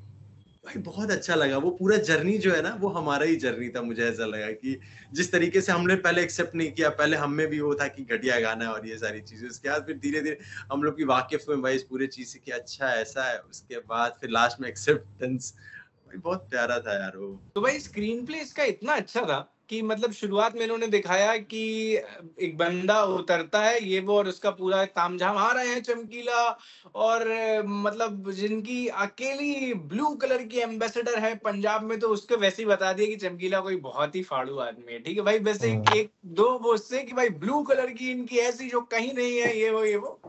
भाई बहुत अच्छा लगा। वो पूरा जर्नी जो है ना वो हमारा ही जर्नी था। मुझे ऐसा लगा कि जिस तरीके से हमने पहले एक्सेप्ट नहीं किया, पहले हम में भी वो था कि घटिया गाना है और ये सारी चीजें, उसके बाद फिर धीरे धीरे हम लोग की वाकिफ में भाई इस पूरे चीज से कि अच्छा ऐसा है, उसके बाद फिर लास्ट में एक्सेप्टेंस। भाई बहुत प्यारा था यार वो। तो भाई स्क्रीन प्ले इसका इतना अच्छा था कि मतलब शुरुआत में इन्होंने दिखाया कि एक बंदा उतरता है ये वो और उसका पूरा तामझाम आ रहे हैं चमकीला, और मतलब जिनकी अकेली ब्लू कलर की एम्बेसडर है पंजाब में, तो उसको वैसे ही बता दिया कि चमकीला कोई बहुत ही फाड़ू आदमी है, ठीक है भाई। वैसे एक दो वो उससे कि भाई ब्लू कलर की इनकी ऐसी जो कहीं नहीं है, ये वो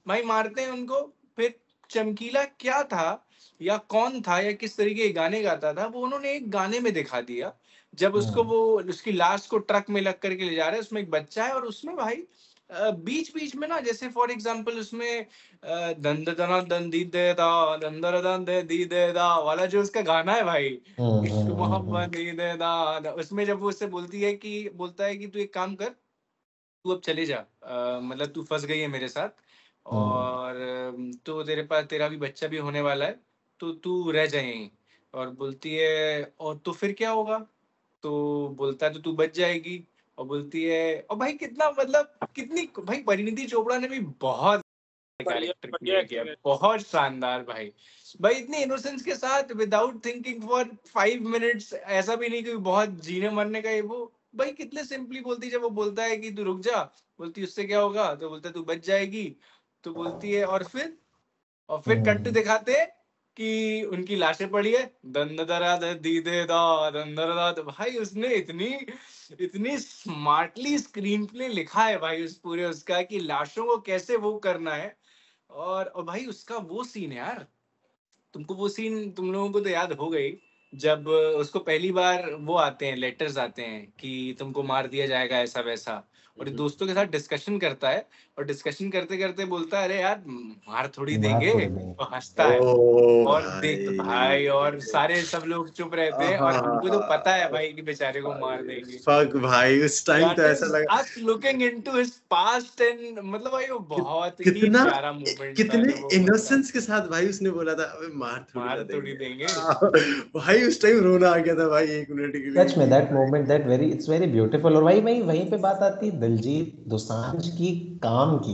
भाई मारते हैं उनको। फिर चमकीला क्या था या कौन था या किस तरीके के गाने गाता था वो उन्होंने एक गाने में दिखा दिया। जब उसको वो उसकी लाश को ट्रक में लग करके ले जा रहे हैं, उसमें एक बच्चा है और उसमें भाई बीच बीच में ना जैसे फॉर एग्जांपल उसमें दंद दना दंदी दे दा दंदर दंद दी दे दा वाला जो उसका गाना है भाई, इश्क मोहब्बत दी दे दा, उसमें जब वो उससे बोलता है कि तू एक काम कर, तू अब चले जा, मतलब तू फंस गई है मेरे साथ, और तो तेरा भी बच्चा भी होने वाला है, तो तू रह जाए यहीं। और बोलती है और तो फिर क्या होगा? तो बोलता है तो तू बच जाएगी। और बोलती है, और भाई कितना मतलब कितनी, भाई परिणीति चोपड़ा ने भी बहुत कैरेक्टर प्ले किया, बहुत शानदार भाई। भाई इतनी इनोसेंस के साथ, विदाउट थिंकिंग फॉर 5 मिनट्स, ऐसा भी नहीं कि बहुत जीने मरने का ये वो, भाई कितने सिंपली बोलती, जब वो बोलता है कि तू रुक जा, बोलती उससे क्या होगा, तो बोलता है तू बच जाएगी। तो बोलती है और फिर कट दिखाते हैं कि उनकी लाशें पड़ी है, दंदरा दीदे दा दंदरा। तो भाई उसने इतनी स्मार्टली स्क्रीन प्ले लिखा है भाई उस पूरे उसका, कि लाशों को कैसे वो करना है। और भाई उसका वो सीन है यार, तुमको वो सीन, तुम लोगों को तो याद हो गई, जब उसको पहली बार वो आते हैं, लेटर्स आते हैं कि तुमको मार दिया जाएगा ऐसा वैसा, और दोस्तों के साथ डिस्कशन करता है, और डिस्कशन करते करते बोलता है अरे यार मार थोड़ी देंगे, और हंसता है। और देख भाई, और सारे सब लोग चुप रहते हैं, और हमको तो पता है भाई कि बेचारे को मार देंगे। फक भाई, उस टाइम तो ऐसा लगा, us looking into his past, and मतलब भाई वो बहुत ही प्यारा मोमेंट, कितने इनोसेंस के साथ भाई उसने बोला था अबे मार थोड़ी देंगे। भाई उस टाइम रोना आ गया था भाई 1 मिनट के लिए। सच में that moment, that very, it's very beautiful. और वहीं पे बात आती है दिलजीत दोसांझ की काम की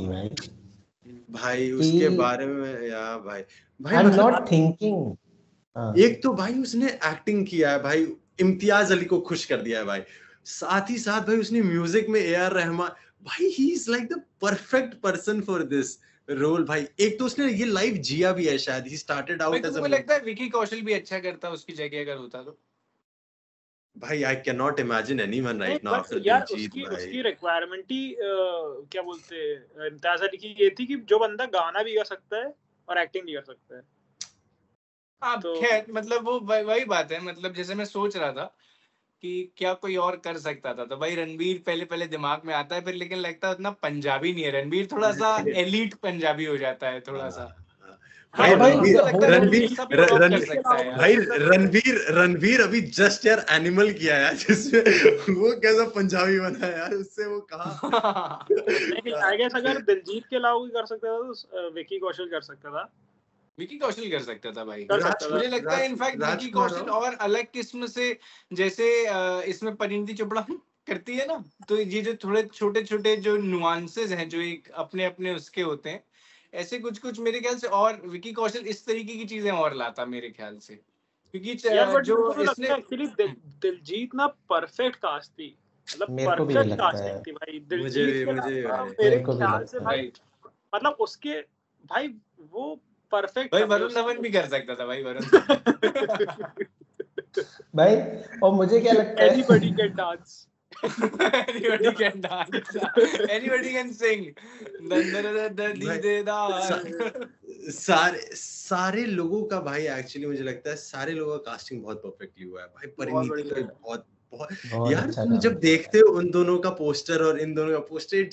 भाई उसके बारे में यार भाई आई एम नॉट थिंकिंग। एक तो भाई उसने एक्टिंग किया है भाई, इम्तियाज अली को खुश कर दिया है भाई, साथ ही साथ भाई उसने म्यूजिक में AR रहमान, भाई he is like the perfect person for this role भाई। एक तो उसने ये लाइफ जिया भी है शायद, he started out as a, मुझे लगता है विकी कौशल भी अच्छा करता उसकी जगह अगर होता तो। भाई I can not imagine anyone right now after यार दिलजीत भाई। उसकी रिक्वायरमेंट ही क्या बोलते हैं इम्तियाज अली की ये थी कि जो बंदा गाना भी गा सकता है और एक्टिंग भी कर सकता है। अब खैर मतलब वो वही बात है, मतलब जैसे मैं सोच रहा था कि क्या कोई और कर सकता था, तो भाई रणबीर पहले दिमाग में आता है, फिर लेकिन लगता है उतना पंजाबी नहीं है रणबीर, थोड़ा सा एलीट पंजाबी हो जाता है थोड़ा सा। भाई रणबीर अभी जस्ट यार एनिमल किया यार, जिसमें वो कैसा पंजाबी बना यार, उससे वो कहा नहीं, आई गेस अगर दिलजीत के अलावा कोई कर सकता था तो विकी कौशल कर सकता था। विकी कौशल कर सकता था भाई, मुझे लगता है इनफैक्ट विकी कौशल और अलग किस्म से, जैसे इसमें परिणीति चोपड़ा करती है ना, तो ये जो थोड़े छोटे छोटे जो नुआंसेस हैं जो एक अपने अपने उसके होते हैं, ऐसे कुछ मेरे ख्याल से, और विकी कौशल इस तरीके की चीजें और लाता मेरे ख्याल से, क्योंकि जो इसने एक्चुअली दिलजीत ना परफेक्ट कास्ट थी, मतलब परफेक्ट कास्टिंग थी भाई दिलजीत मेरे ख्याल से भाई, मतलब उसके भाई वो परफेक्ट। भाई वरुण धवन भी कर सकता था भाई, वरुण भाई। और मुझे क्या लगता है anybody can dance anybody can dance, anybody can sing, सारे लोगों का भाई, एक्चुअली मुझे लगता है सारे लोगों का कास्टिंग बहुत परफेक्टली हुआ है भाई। परिणीति का बहुत यार, तुम जब देखते हो उन दोनों का पोस्टर और इन दोनों का पोस्टर,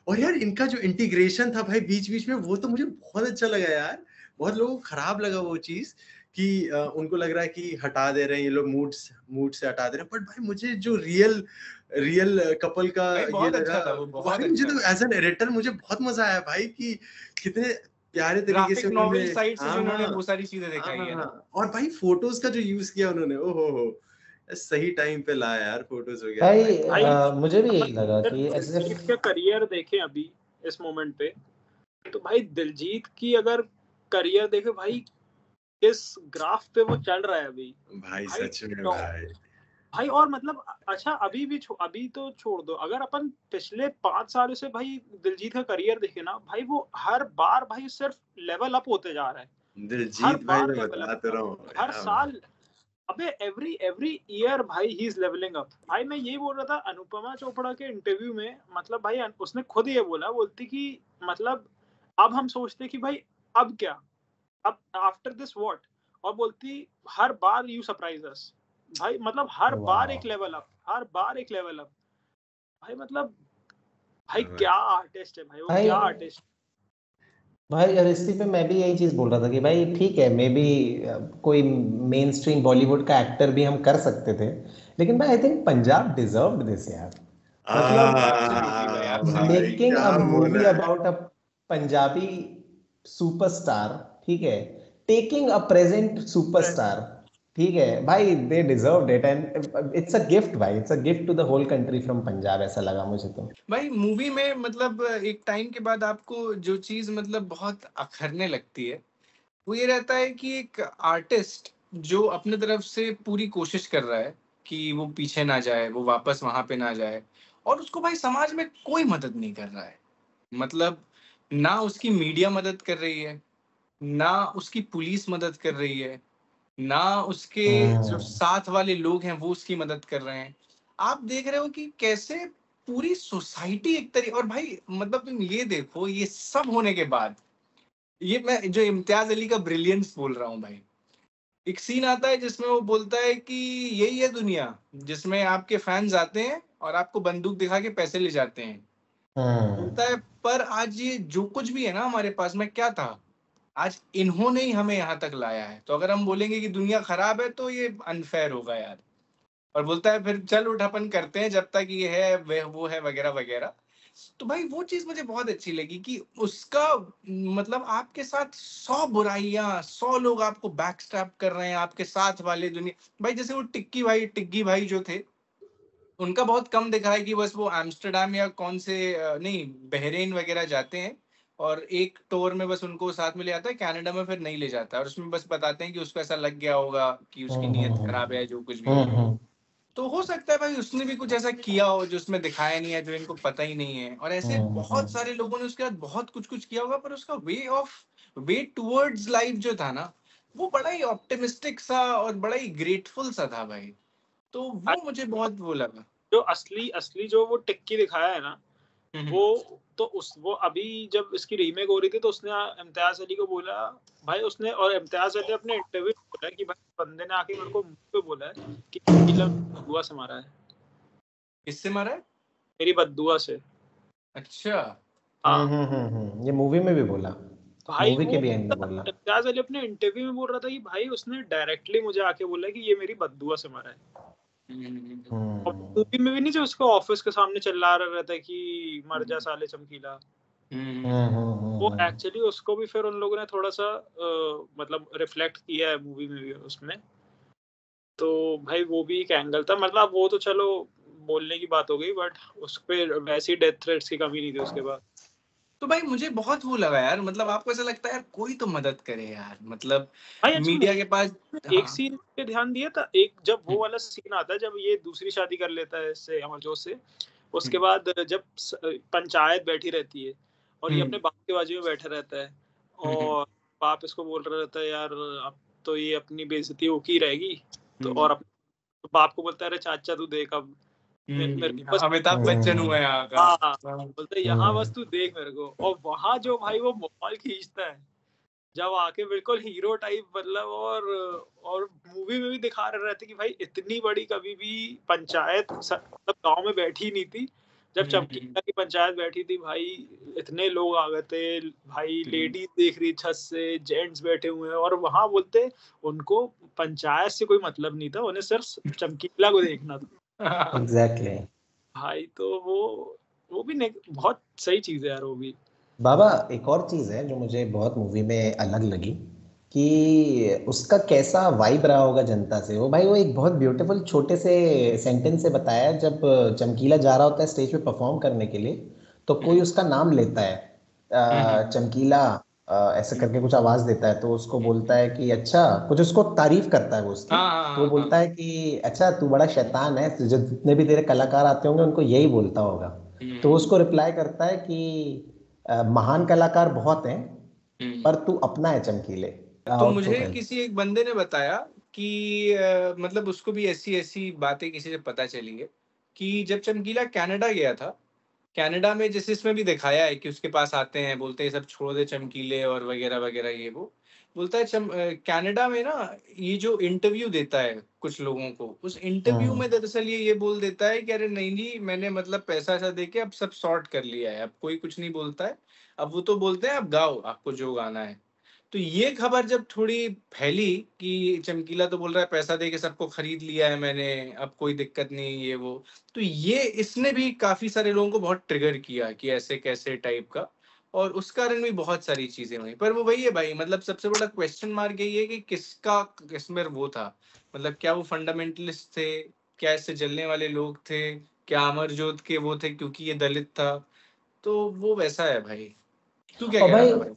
और यार इनका जो इंटीग्रेशन था भाई बीच बीच में, वो तो मुझे बहुत अच्छा लगा यार। बहुत लोगों को खराब लगा वो चीज कि उनको लग रहा है कि हटा दे रहे हैं ये लोग, मूड से हटा दे रहे हैं, बट भाई मुझे जो रियल कपल का ये लगा भाई, मुझे तो एज एन एडिटर मुझे बहुत मजा आया भाई कि कितने प्यारे तरीके से नॉवेल साइड से उन्होंने वो सारी चीजें दिखाई है। और भाई फोटोज का जो यूज किया उन्होंने, ओहो सही टाइम पे लाया यार फोटोज हो गया भाई। मुझे भी यही लगा कि इसका करियर देखें अभी इस मोमेंट पे, तो भाई दिलजीत की अगर करियर देखे भाई, इस ग्राफ पे वो चल रहा है अभी भाई सच में भाई। और मतलब अच्छा अभी तो छोड़ दो, अगर अपन पिछले 5 सालों से भाई दिलजीत का करियर देखे ना भाई, वो हर बार भाई सिर्फ लेवल अप होते जा रहा है दिलजीत भाई, मैं बता तो रहा हूँ हर साल, अबे एवरी ईयर भाई ही इज लेवलिंग अप। भाई मैं यही बोल रहा था अनुपमा चोपड़ा के इंटरव्यू में, मतलब भाई उसने खुद ये बोलती कि मतलब अब हम सोचते कि भाई अब क्या, अब आफ्टर दिस व्हाट, और बोलती हर बार यू सरप्राइज अस भाई, मतलब हर बार एक लेवल अप, हर बार एक लेवल अप भाई, मतलब भाई क्या आर्टिस्ट है भाई वो, क्या आर्टिस्ट भाई। और इसी पे मैं भी यही चीज बोल रहा था कि भाई ठीक है, मे बी कोई मेन स्ट्रीम बॉलीवुड का एक्टर भी हम कर सकते थे, लेकिन भाई I think Punjab deserved this यार, मतलब making a movie about a Punjabi superstar, ठीक है, टेकिंग अ प्रेजेंट सुपरस्टार, ठीक है भाई, they deserved it and it's a gift भाई, it's a gift to the whole country from Punjab, ऐसा लगा मुझे तो भाई। मूवी में मतलब एक टाइम के बाद आपको जो चीज मतलब बहुत अखरने लगती है वो ये रहता है कि एक आर्टिस्ट जो अपने तरफ से पूरी कोशिश कर रहा है कि वो पीछे ना जाए, वो वापस वहां पे ना जाए, और उसको भाई समाज में कोई मदद नहीं कर रहा है। मतलब ना उसकी मीडिया मदद कर रही है, ना उसकी पुलिस मदद कर रही है, ना उसके जो साथ वाले लोग हैं वो उसकी मदद कर रहे हैं। आप देख रहे हो कि कैसे पूरी सोसाइटी एक तरीके, और भाई मतलब तुम ये देखो, ये सब होने के बाद, ये मैं जो इम्तियाज अली का ब्रिलियंस बोल रहा हूँ भाई, एक सीन आता है जिसमें वो बोलता है कि यही है दुनिया जिसमें आपके फैंस आते हैं और आपको बंदूक दिखा के पैसे ले जाते हैं। बोलता है पर आज ये जो कुछ भी है ना हमारे पास में, क्या था, आज इन्होंने ही हमें यहाँ तक लाया है। तो अगर हम बोलेंगे कि दुनिया खराब है तो ये अनफेयर होगा यार। और बोलता है फिर चल उठापन करते हैं जब तक ये है वो है वगैरह वगैरह। तो भाई वो चीज मुझे बहुत अच्छी लगी कि उसका मतलब आपके साथ 100 बुराइयां, 100 लोग आपको बैकस्टैप कर रहे हैं, आपके साथ वाले दुनिया भाई, जैसे वो टिक्की भाई जो थे, उनका बहुत कम दिखा है कि बस वो एम्स्टर्डम या कौन से नहीं बहरीन वगैरह जाते हैं और एक टूर में बस उनको साथ में ले जाता है, कनाडा में फिर नहीं ले जाता, और उसमें बस बताते हैं कि उसको ऐसा लग गया होगा कि उसकी नीयत खराब है, जो कुछ भी हो। तो हो सकता है भाई उसने भी कुछ ऐसा किया हो जो उसमें दिखाया नहीं है, जो इनको पता ही नहीं है। और ऐसे बहुत सारे लोगों ने उसके बाद बहुत कुछ कुछ किया होगा, पर उसका वे टुवर्ड्स लाइफ जो था ना, वो बड़ा ही ऑप्टिमिस्टिक सा और बड़ा ही ग्रेटफुल सा था भाई। तो वो मुझे बहुत वो लगा। जो असली असली जो वो टिक्की दिखाया है ना, वो तो वो अभी जब इसकी रीमेक हो रही थी तो उसने इम्तियाज अली को बोला भाई, उसने, और इम्तियाज अली अपने इंटरव्यू में बोला कि भाई बंदे ने आके मेरे को मुंह पे बोला है कि बददुआ से मारा है। किससे मारा है? मेरी बददुआ से। अच्छा। ये मूवी में भी बोला, भाई मूवी के वो भी एंड में बोला। इम्तियाज अली अपने इंटरव्यू में बोल रहा था कि भाई उसने डायरेक्टली मुझे आके बोला कि ये मेरी बददुआ से मारा है। और मूवी में भी नहीं, जो उसको ऑफिस के सामने चिल्ला रहा रहता है कि मर जा साले चमकीला, वो एक्चुअली उसको भी फिर उन लोगों ने थोड़ा सा मतलब रिफ्लेक्ट किया है मूवी में भी उसमें। तो भाई वो भी एक एंगल था, मतलब वो तो चलो बोलने की बात हो गई, बट उस पे वैसी डेथ थ्रेट्स की कमी नहीं थी उसके बाद। तो भाई मुझे बहुत वो लगा यार, मतलब आपको ऐसा लगता है यार कोई तो मदद करे यार, मतलब भाई अच्छा मीडिया के पास। एक सीन पे ध्यान दिया था, एक जब वो वाला सीन आता है जब ये दूसरी शादी कर लेता है इससे अमरजोत से, उसके बाद जब पंचायत बैठी रहती है और ये अपने बाप के बाजू में बैठा रहता है और बाप इसको बोल रहा रहता है यार अब तो ये अपनी बेइज्जती होके ही रहेगी, तो और तो बाप को बोलता है अरे चाचा तू देख अब अमिताभ बच्चन हुआ यहाँ का। हाँ बोलते यहाँ बस तू देख मेरे को, और वहां जो भाई वो मोबाइल खींचता है जब आके बिल्कुल हीरो टाइप, मतलब और मूवी में भी दिखा रहे रहते कि भाई इतनी बड़ी कभी भी पंचायत मतलब गांव में बैठी नहीं थी। जब चमकीला की पंचायत बैठी थी भाई, इतने लोग आ गए थे भाई, लेडीज देख रही छत से, जेंट्स बैठे हुए हैं, और वहां बोलते उनको पंचायत से कोई मतलब नहीं था, उन्हें सिर्फ चमकीला को देखना था। एग्जैक्टली भाई तो वो भी बहुत सही चीज है यार वो भी। बाबा एक और चीज है जो मुझे बहुत मूवी में अलग लगी कि उसका कैसा वाइब रहा होगा जनता से। वो भाई वो एक बहुत ब्यूटीफुल छोटे से सेंटेंस से बताया, जब चमकीला जा रहा होता है स्टेज पे परफॉर्म करने के लिए, तो कोई उसका नाम लेता है, चमकीला ऐसे करके कुछ आवाज देता है, तो उसको बोलता है कि अच्छा, कुछ उसको तारीफ करता है वो उसकी, तो वो बोलता है कि अच्छा तू बड़ा शैतान है, जो जितने भी तेरे कलाकार आते होंगे उनको यही बोलता होगा। तो उसको रिप्लाई करता है कि महान कलाकार बहुत हैं पर तू अपना है चमकीले। तो मुझे किसी एक बंदे ने बताया कि मतलब उसको भी ऐसी ऐसी बातें किसी से पता चली है कि जब चमकीला कनाडा गया था, कनाडा में जैसे इसमें भी दिखाया है कि उसके पास आते हैं, बोलते हैं सब छोड़ दे चमकीले और वगैरह वगैरह, ये वो बोलता है कनाडा में ना, ये जो इंटरव्यू देता है कुछ लोगों को, उस इंटरव्यू में दरअसल ये बोल देता है कि अरे नहीं नहीं मैंने मतलब पैसा ऐसा दे के अब सब सॉर्ट कर लिया है, अब कोई कुछ नहीं बोलता है, अब वो तो बोलते हैं अब गाओ आपको जो गाना है। तो ये खबर जब थोड़ी फैली कि चमकीला तो बोल रहा है पैसा दे के सबको खरीद लिया है मैंने, अब कोई दिक्कत नहीं ये वो, तो ये इसने भी काफी सारे लोगों को बहुत ट्रिगर किया कि ऐसे कैसे टाइप का। और उस कारण भी बहुत सारी चीजें हुई। पर वो वही है भाई, मतलब सबसे बड़ा क्वेश्चन मार्क यही है कि किसका किसमें वो था, मतलब क्या वो फंडामेंटलिस्ट थे, क्या इससे जलने वाले लोग थे, क्या अमरजोत के वो थे क्योंकि ये दलित था, तो वो वैसा है भाई। तू क्या और कह रहा भाई था भाई?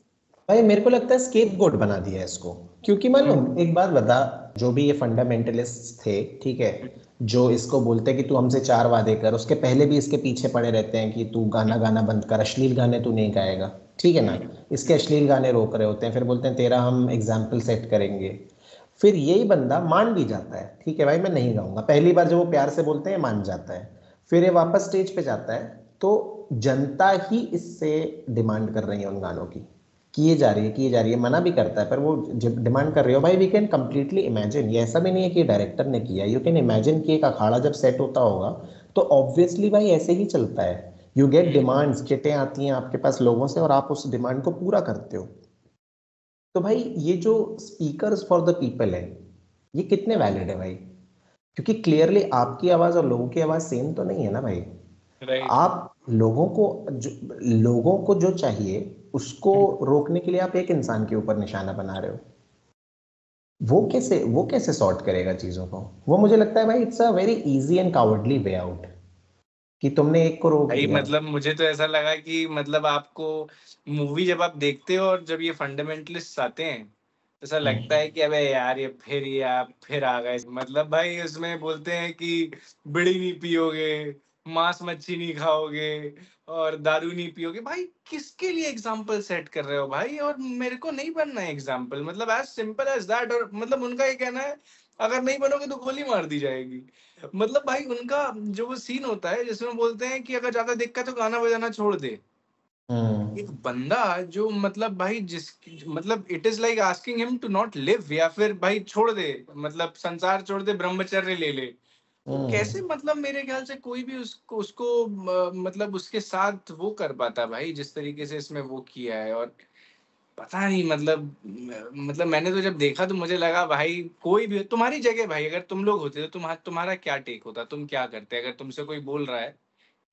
भाई मेरे को लगता है स्केपगोट बना दिया है इसको, क्योंकि मालूम एक बात बता, जो भी ये फंडामेंटलिस्ट थे, ठीक है, जो इसको बोलते हैं कि तू हमसे 4 वादे कर, उसके पहले भी इसके पीछे पड़े रहते हैं कि तू गाना गाना बंद कर, अश्लील गाने तू नहीं गाएगा, ठीक है ना, इसके अश्लील गाने रोक रहे होते हैं, फिर बोलते हैं तेरा हम एग्जाम्पल सेट करेंगे, फिर यही बंदा मान भी जाता है, ठीक है भाई मैं नहीं गाऊंगा, पहली बार जब वो प्यार से बोलते हैं मान जाता है, फिर ये वापस स्टेज पे जाता है, तो जनता ही इससे डिमांड कर रही है उन गानों की, किए जा रही है, मना भी करता है, पर वो जब डिमांड कर रही हो भाई, वी कैन कंप्लीटली इमेजिन, ये ऐसा भी नहीं है कि डायरेक्टर ने किया, यू कैन इमेजिन कि एक अखाड़ा जब सेट होता होगा तो ऑब्वियसली भाई ऐसे ही चलता है, यू गेट डिमांड्स, चिटें आती हैं आपके पास लोगों से और आप उस डिमांड को पूरा करते हो। तो भाई ये जो स्पीकर्स फॉर द पीपल है, ये कितने वैलिड है भाई, क्योंकि क्लियरली आपकी आवाज और लोगों की आवाज सेम तो नहीं है ना भाई, राइट। आप लोगों को जो चाहिए उसको रोकने के लिए आप एक इंसान के ऊपर निशाना बना रहे हो, वो कैसे सॉर्ट करेगा चीजों को, वो मुझे लगता है भाई it's a very easy and cowardly way out, कि तुमने एक को रोक भाई दिया। मतलब मुझे तो ऐसा लगा कि मतलब आपको मूवी जब आप देखते हो और जब ये फंडामेंटलिस्ट आते हैं, ऐसा लगता है कि अबे यार ये आप फिर आ गए, मतलब भाई उसमें बोलते हैं कि बीड़ी नहीं पियोगे, मांस मच्छी नहीं खाओगे और दारू नहीं पियोगे। भाई किसके लिए एग्जाम्पल सेट कर रहे हो भाई? और मेरे को नहीं बनना है एग्जाम्पल, मतलब एज सिंपल एज दैट। और मतलब उनका ये कहना है अगर नहीं बनोगे तो गोली मार दी जाएगी। मतलब भाई उनका जो वो सीन होता है जिसमें बोलते हैं कि अगर ज्यादा दिक्कत है तो गाना बजाना छोड़ दे। एक बंदा जो मतलब भाई जिस मतलब it is like asking him to not live, या फिर भाई छोड़ दे, मतलब संसार छोड़ दे, ब्रह्मचर्य ले ले। तो कैसे मतलब मेरे ख्याल से कोई भी उसको मतलब उसके साथ वो कर पाता भाई जिस तरीके से इसमें वो किया है। और पता नहीं मतलब मैंने तो जब देखा तो मुझे लगा भाई कोई भी तुम्हारी जगह भाई अगर तुम लोग होते तो तुम्हारा क्या टेक होता, तुम क्या करते अगर तुमसे कोई बोल रहा है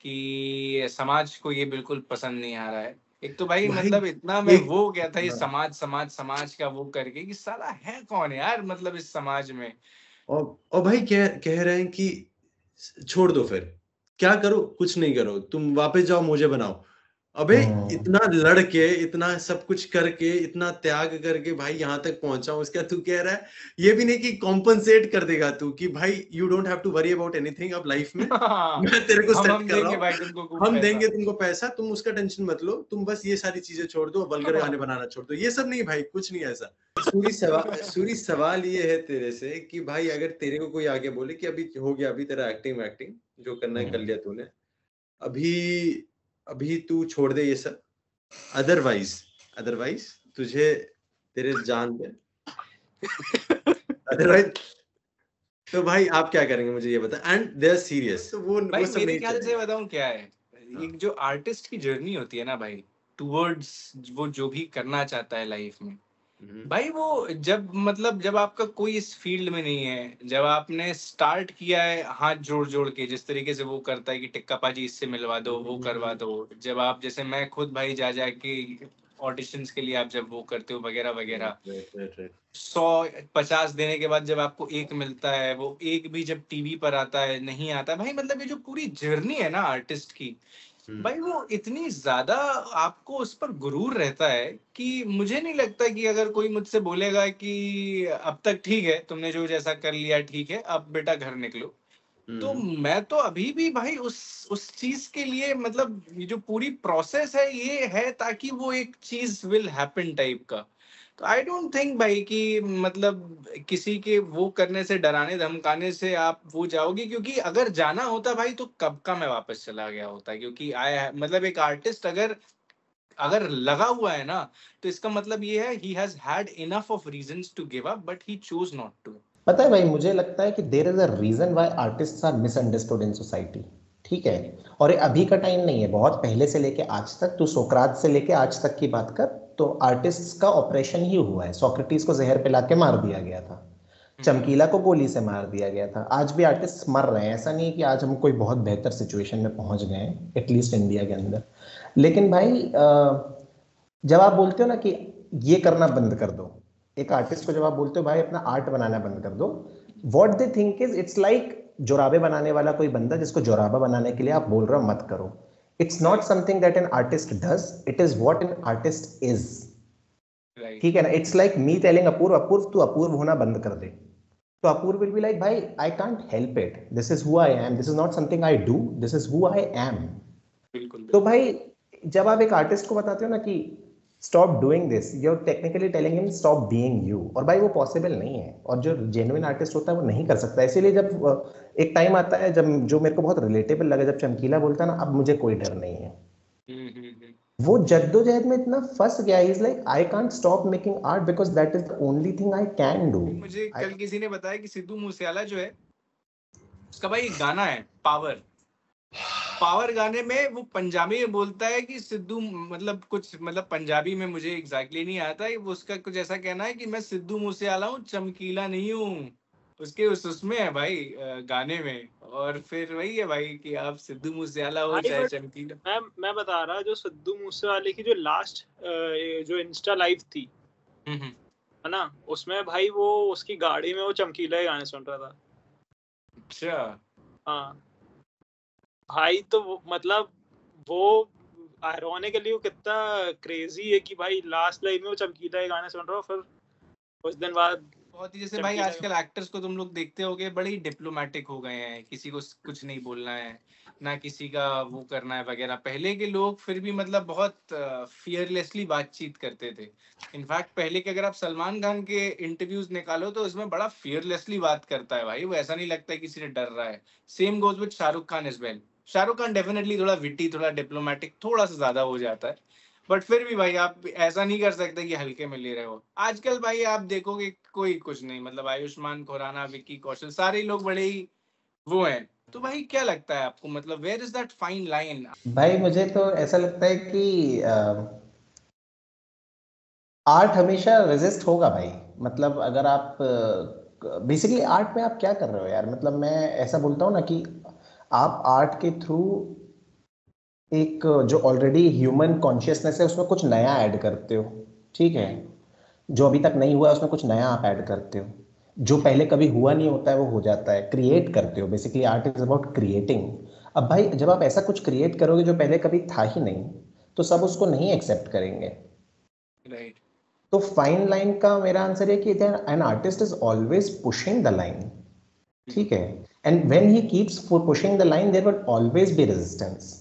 कि समाज को ये बिल्कुल पसंद नहीं आ रहा है। एक तो भाई भाई मतलब इतना मैं एक वो हो गया था ये समाज समाज समाज का वो करके कि साला है कौन यार मतलब इस समाज में। और भाई कह रहे हैं कि छोड़ दो, फिर क्या करो, कुछ नहीं करो, तुम वापस जाओ, मुझे बनाओ। अबे इतना लड़के, इतना सब कुछ करके, इतना त्याग करके भाई यहाँ तक पहुंचा हूं, उसका तू कह रहा है ये भी नहीं कि कॉम्पनसेट कर देगा तू कि भाई you don't have to worry about anything अब लाइफ में, मैं तेरे को सेट हम कर रहा देंगे हूँ, भाई तुमको खूब हम पैसा। देंगे तुमको पैसा, तुम उसका टेंशन मत लो, तुम बस ये सारी चीजें छोड़ दो, वल्गर गाने बनाना छोड़ दो, ये सब नहीं भाई, कुछ नहीं ऐसा। सूरी सवाल ये है तेरे से कि भाई अगर तेरे को कोई आगे बोले कि अभी हो गया, अभी तेरा एक्टिंग जो करना है कर लिया तूने, अभी अभी तू छोड़ दे ये सब, अदरवाइज तुझे तेरे जान पे, अदरवाइज तो भाई आप क्या करेंगे मुझे ये बता, एंड दे आर सीरियस, तो भाई वो सब मेरे नहीं ख्याल से चलेगा। बताऊं क्या है, एक जो आर्टिस्ट की जर्नी होती है ना भाई टूवर्ड्स वो जो भी करना चाहता है लाइफ में, भाई वो जब आपका कोई इस फील्ड में नहीं है, जब आपने स्टार्ट किया है हाथ जोड़ जोड़ के जिस तरीके से वो करता है कि टिक्का पाजी इससे मिलवा दो वो करवा दो, जब आप जैसे मैं खुद भाई जा जा के ऑडिशंस के लिए आप जब वो करते हो वगैरह वगैरह, 100-50 देने के बाद जब आपको एक मिलता है, वो एक भी जब टीवी पर आता है नहीं आता भाई, मतलब ये जो पूरी जर्नी है ना आर्टिस्ट की भाई वो इतनी ज्यादा आपको उस पर गुरूर रहता है कि मुझे नहीं लगता कि अगर कोई मुझसे बोलेगा कि अब तक ठीक है तुमने जो जैसा कर लिया ठीक है अब बेटा घर निकलो, तो मैं तो अभी भी भाई उस चीज के लिए मतलब ये जो पूरी प्रोसेस है ये है ताकि वो एक चीज विल हैपन टाइप का। तो आई डोंट थिंक भाई कि मतलब किसी के वो करने से डराने धमकाने से आप वो जाओगे, क्योंकि अगर जाना होता भाई तो कब का मैं वापस चला गया होता, क्योंकि मतलब एक आर्टिस्ट अगर अगर लगा हुआ है ना तो इसका मतलब ये है he has had enough of reasons to give up but he chose not to. पता है भाई मुझे लगता है कि there is a reason why artists are misunderstood in society, ठीक है, और ये अभी का टाइम नहीं है, बहुत पहले से लेके आज तक, तू सोक्रात से लेके आज तक की बात कर तो आर्टिस्ट्स का ऑपरेशन ही हुआ है, सोक्रेटिस को जहर पिला के मार दिया गया था, चमकीला को गोली से मार दिया गया था, आज भी आर्टिस्ट मर रहे हैं, ऐसा नहीं है कि आज हम कोई बहुत बेहतर सिचुएशन में पहुंच गए हैं एटलीस्ट इंडिया के अंदर, लेकिन भाई जब आप बोलते हो ना कि ये करना बंद कर दो, एक आर्टिस्ट को जब आप बोलते हो भाई अपना आर्ट बनाना बंद कर दो, what they think is it's like जोराबे बनाने वाला कोई बंदा जिसको जोराबा बनाने के लिए आप बोल रहे हो मत करो. It's not something that an artist does, it is what an artist is. ठीक है ना? इट्स लाइक मी टेलिंग अपूर्व तू अपूर्व होना बंद कर दे. तो अपूर्व विल बी लाइक भाई I can't help it, this is who I am, this is not something I do, this is who I am. तो भाई जब आप एक आर्टिस्ट को बताते हो ना कि stop doing this, you are technically telling him stop being you, और भाई वो पॉसिबल नहीं है, और जो जेन्युइन आर्टिस्ट होता है वो नहीं कर सकता. इसीलिए जब एक टाइम आता है जब जो मेरे को बहुत रिलेटेबल लगा, जब चमकीला बोलता है ना अब मुझे कोई डर नहीं है, वो जद्दोजहद में इतना फंस गया. Is like I can't stop making art because that is the only thing I can do. मुझे कल किसी ने बताया कि सिद्धू मूसेवाला जो है उसका भाई एक गाना है पावर गाने में वो पंजाबी में बोलता है कि सिद्धू मतलब कुछ मतलब पंजाबी में मुझे एग्जैक्टली नहीं आता है, वो उसका कुछ ऐसा कहना है कि मैं सिद्धू मूसेवाला हूँ, चमकीला नहीं हूँ. उसके उसमें है भाई गाने में. और फिर वही है भाई कि आप सिद्धू मूसेवाला हो चाहे चमकीला. मैं बता रहा, जो सिद्धू मूसेवाले की जो लास्ट जो इंस्टा लाइव थी है ना, उसमें भाई वो उसकी गाड़ी में वो चमकीला ही गाने सुन रहा था. अच्छा. हाँ भाई, तो मतलब वो आयरॉनिकली वो कितना क्रेजी है कि भाई लास्ट लाइव में वो चमकीला ही गाने सुन रहा हो, फिर कुछ दिन बाद बहुत ही जैसे भाई आजकल एक्टर्स को तुम लोग देखते होगे बड़े ही डिप्लोमेटिक हो गए हैं, किसी को कुछ नहीं बोलना है ना किसी का वो करना है वगैरह. पहले के लोग फिर भी मतलब बहुत फियरलेसली बातचीत करते थे. इनफैक्ट पहले के अगर आप सलमान खान के इंटरव्यूज निकालो तो उसमें बड़ा फियरलेसली बात करता है भाई, वो ऐसा नहीं लगता है किसी से डर रहा है. Same goes with Shahrukh Khan as well. Shahrukh Khan definitely थोड़ा विटी, थोड़ा डिप्लोमेटिक, थोड़ा सा ज्यादा हो जाता है, बट फिर भी भाई आप ऐसा नहीं कर सकते कि हल्के में ले रहे हो. आजकल भाई आप देखोगे कोई कुछ नहीं, मतलब आयुष्मान खुराना, विक्की कौशल, सारे लोग बड़े ही वो हैं. तो भाई क्या लगता है आपको, मतलब where is that fine line? भाई मुझे तो ऐसा लगता है कि आर्ट हमेशा रेजिस्ट होगा भाई. मतलब अगर आप बेसिकली आर्ट में आप क्या कर रहे हो यार, मतलब मैं ऐसा बोलता हूँ ना कि आप आर्ट के थ्रू एक जो ऑलरेडी ह्यूमन कॉन्शियसनेस है उसमें कुछ नया ऐड करते हो. ठीक है, जो अभी तक नहीं हुआ है उसमें कुछ नया आप ऐड करते हो, जो पहले कभी हुआ नहीं होता है वो हो जाता है. क्रिएट करते हो, basically art is about creating. अब भाई जब आप ऐसा कुछ क्रिएट करोगे जो पहले कभी था ही नहीं, तो सब उसको नहीं एक्सेप्ट करेंगे. राइट. तो फाइन लाइन का मेरा आंसर है कि an artist is always pushing the line. ठीक है, and when he keeps pushing the line there will always be resistance.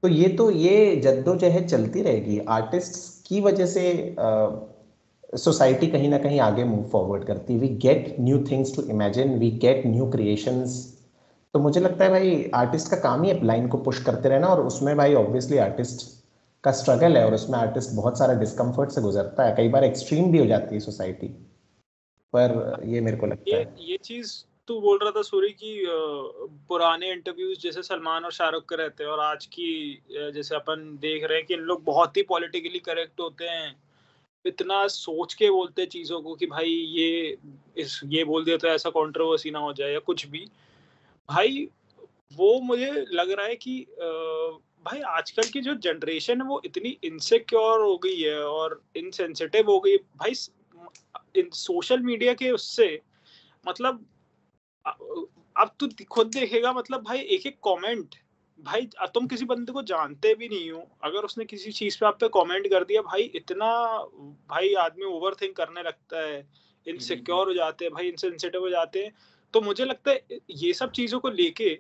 तो ये जद्दोजहद चलती रहेगी. आर्टिस्ट्स की वजह से सोसाइटी कहीं ना कहीं आगे मूव फॉरवर्ड करती. We get new things to imagine, we get new creations. तो मुझे लगता है भाई आर्टिस्ट का काम ही है लाइन को पुश करते रहना, और उसमें भाई ऑब्वियसली आर्टिस्ट का स्ट्रगल है, और उसमें आर्टिस्ट बहुत सारा डिस्कम्फर्ट से गुजरता है. कई बार एक्सट्रीम भी हो जाती है सोसाइटी, पर ये मेरे को लगता है. ये चीज तू बोल रहा था सूरी की पुराने इंटरव्यूज जैसे सलमान और शाहरुख के रहते हैं, और आज की जैसे अपन देख रहे हैं कि इन लोग बहुत ही पॉलिटिकली करेक्ट होते हैं, इतना सोच के बोलते हैं चीजों को कि भाई ये बोल दिया तो ऐसा कंट्रोवर्सी ना हो जाए या कुछ भी. भाई वो मुझे लग रहा है कि भाई आजकल की जो जनरेशन है वो इतनी इनसिक्योर हो गई है और इनसेंसिटिव हो गई है भाई. इन सोशल मीडिया के उससे मतलब अब तू खुद देखेगा, मतलब भाई एक एक कमेंट, भाई तुम किसी बंदे को जानते भी नहीं हो, अगर उसने किसी चीज पे आप पे कमेंट कर दिया भाई, इतना भाई आदमी ओवर थिंक करने लगता है, इनसिक्योर हो जाते हैं भाई, इनसेंसिटिव हो जाते हैं. तो मुझे लगता है ये सब चीजों को लेके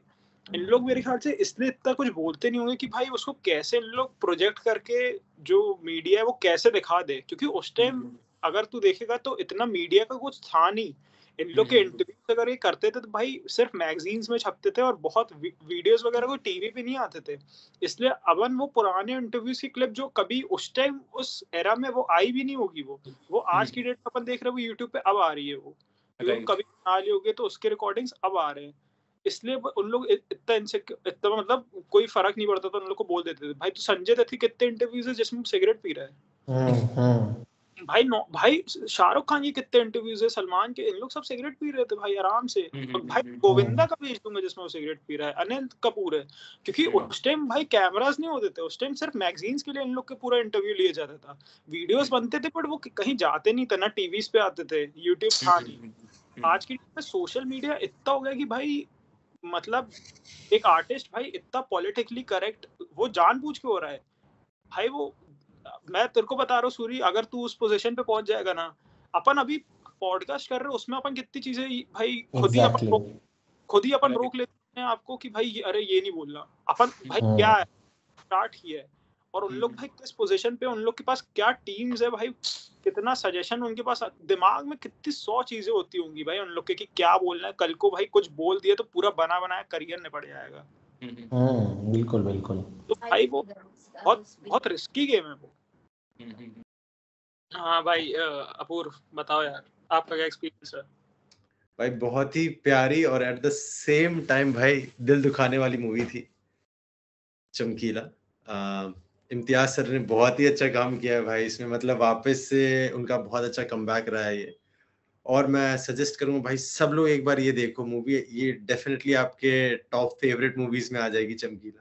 इन लोग मेरे ख्याल से इसलिए इतना कुछ बोलते नहीं होंगे कि भाई उसको कैसे इन लोग प्रोजेक्ट करके जो मीडिया है वो कैसे दिखा दे, क्योंकि उस टाइम अगर तू देखेगा तो इतना मीडिया का कुछ था नहीं. इन लोग के इंटरव्यूज अगर ये करते थे तो भाई सिर्फ मैगजीन्स में छपते थे और बहुत वीडियोस वगैरह कोई टीवी पे नहीं आते थे. इसलिए अपन वो पुराने इंटरव्यूज की क्लिप जो कभी उस टाइम उस एरा में वो आई भी नहीं होगी, वो आज की डेट में अपन देख रहे हैं वो यूट्यूब पे अब आ रही है, वो कभी आ रही होगी तो उसके रिकॉर्डिंग्स अब आ रहे हैं. इसलिए उन लोग इतना मतलब कोई फर्क नहीं पड़ता था, उन लोग को बोल देते थे भाई. तो संजय दत्त के कितने इंटरव्यूज है जिसमें सिगरेट पी रहा है. भाई शाहरुख खान के कितने इंटरव्यूज है, सलमान के, इन लोग सब सिगरेट पी रहे थे भाई आराम से। और भाई गोविंदा का भेज दूंगा जिसमें वो सिगरेट पी रहा है, अनिल कपूर है, क्योंकि उस टाइम भाई कैमरास नहीं होते थे, उस टाइम सिर्फ मैगजीन्स के लिए इन लोग के पूरा इंटरव्यू लिया जाता था, वीडियोस बनते थे बट वो कहीं जाते नहीं थे ना, टीवीज पे आते थे, यूट्यूब था नहीं। आज की डेट में सोशल मीडिया इतना हो गया कि भाई मतलब एक आर्टिस्ट भाई इतना पॉलिटिकली करेक्ट वो जानबूझ के हो रहा है भाई। वो मैं तेरे को बता रहा हूँ सूरी, अगर तू उस पोजीशन पे पहुंच जाएगा ना, अपन अभी पॉडकास्ट कर रहे हैं उसमें अपन कितनी चीजें भाई खुद ही अपन रोक लेते हैं आपको कि भाई अरे ये नहीं बोलना, अपन भाई क्या है स्टार्ट ही है। और उन लोग भाई किस पोजीशन पे, उन लोग के पास क्या टीम्स है भाई, कितना सजेशन उनके पास, दिमाग में कितनी 100 चीजें होती होंगी भाई उन लोग के कि क्या बोलना है, कल को भाई कुछ बोल दिया तो पूरा बना बनाया करियर निपट जाएगा। बिल्कुल बिल्कुल। तो भाई वो बहुत रिस्की गेम है वो। हाँ भाई अपूर्व बताओ यार, आपका क्या एक्सपीरियंस है? भाई बहुत ही प्यारी और एट द सेम टाइम भाई दिल दुखाने वाली मूवी थी चमकीला। इम्तियाज सर ने बहुत ही अच्छा काम किया है भाई इसमें, मतलब वापस से उनका बहुत अच्छा कमबैक रहा है ये। और मैं सजेस्ट करूंगा भाई सब लोग एक बार ये देखो मूवी, ये डेफिनेटली आपके टॉप फेवरेट मूवीज में आ जाएगी चमकीला।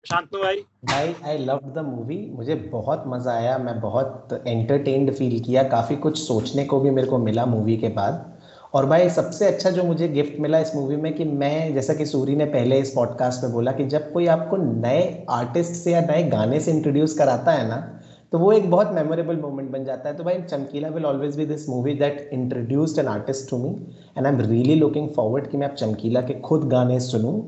शांतनु भाई आई लव्ड द मूवी, मुझे बहुत मजा आया, मैं बहुत एंटरटेन्ड फील किया, काफी कुछ सोचने को भी मेरे को मिला मूवी के बाद। और भाई सबसे अच्छा जो मुझे गिफ्ट मिला इस मूवी में कि मैं, जैसा कि सूरी ने पहले इस पॉडकास्ट में बोला कि जब कोई आपको नए आर्टिस्ट से या नए गाने से इंट्रोड्यूस कराता है ना, तो वो एक बहुत मेमोरेबल मोमेंट बन जाता है। तो भाई Chamkila will always be this movie that introduced an artist to me, and I am really looking forward कि मैं अब चमकीला के खुद गाने सुनूं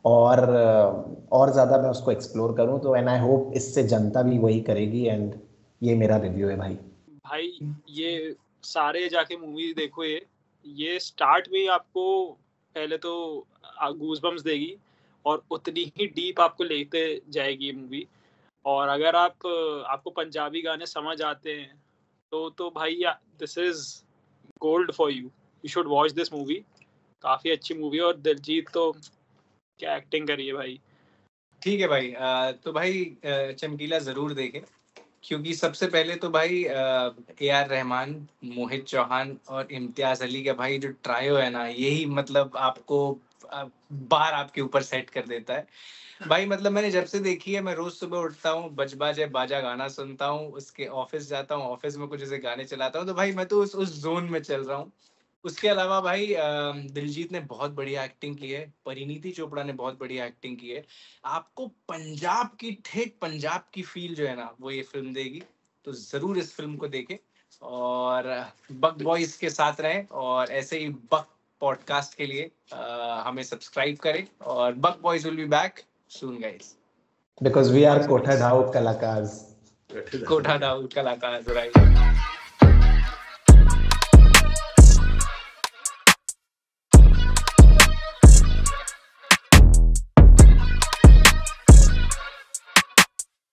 और ज्यादा मैं उसको एक्सप्लोर करूं। तो एंड आई होप इससे जनता भी वही करेगी, एंड ये मेरा रिव्यू है भाई। ये सारे जाके मूवीज देखो, ये स्टार्ट में आपको पहले तो गूज़बम्स देगी और उतनी ही डीप आपको लेते जाएगी मूवी। और अगर आपको पंजाबी गाने समझ आते हैं तो भाई this is gold for you, you should watch this movie. काफी अच्छी मूवी, और दिलजीत तो क्या एक्टिंग करी है भाई। ठीक है भाई, तो भाई चमकीला जरूर देखें, क्योंकि सबसे पहले तो भाई AR रहमान, मोहित चौहान और इम्तियाज अली का भाई जो ट्रायो है ना, यही मतलब आपको बार आपके ऊपर सेट कर देता है भाई। मतलब मैंने जब से देखी है, मैं रोज सुबह उठता हूँ, बज बाजे बाजा गाना सुनता हूँ, उसके ऑफिस जाता हूँ, ऑफिस में कुछ ऐसे गाने चलाता हूँ, तो भाई मैं तो उस जोन में चल रहा हूँ। उसके अलावा भाई दिलजीत ने बहुत बढ़िया एक्टिंग की है, परिणीति चोपड़ा ने बहुत बढ़िया एक्टिंग की है। आपको पंजाब की, ठेठ पंजाब की फील जो है ना, वो ये फिल्म देगी। तो जरूर इस फिल्म को देखें और बक बॉयज के साथ रहें, और ऐसे ही बक पॉडकास्ट के लिए हमें सब्सक्राइब करें, और buck boys will be back soon guys, because we are कोठा ढाऊ कलाकार, राइट।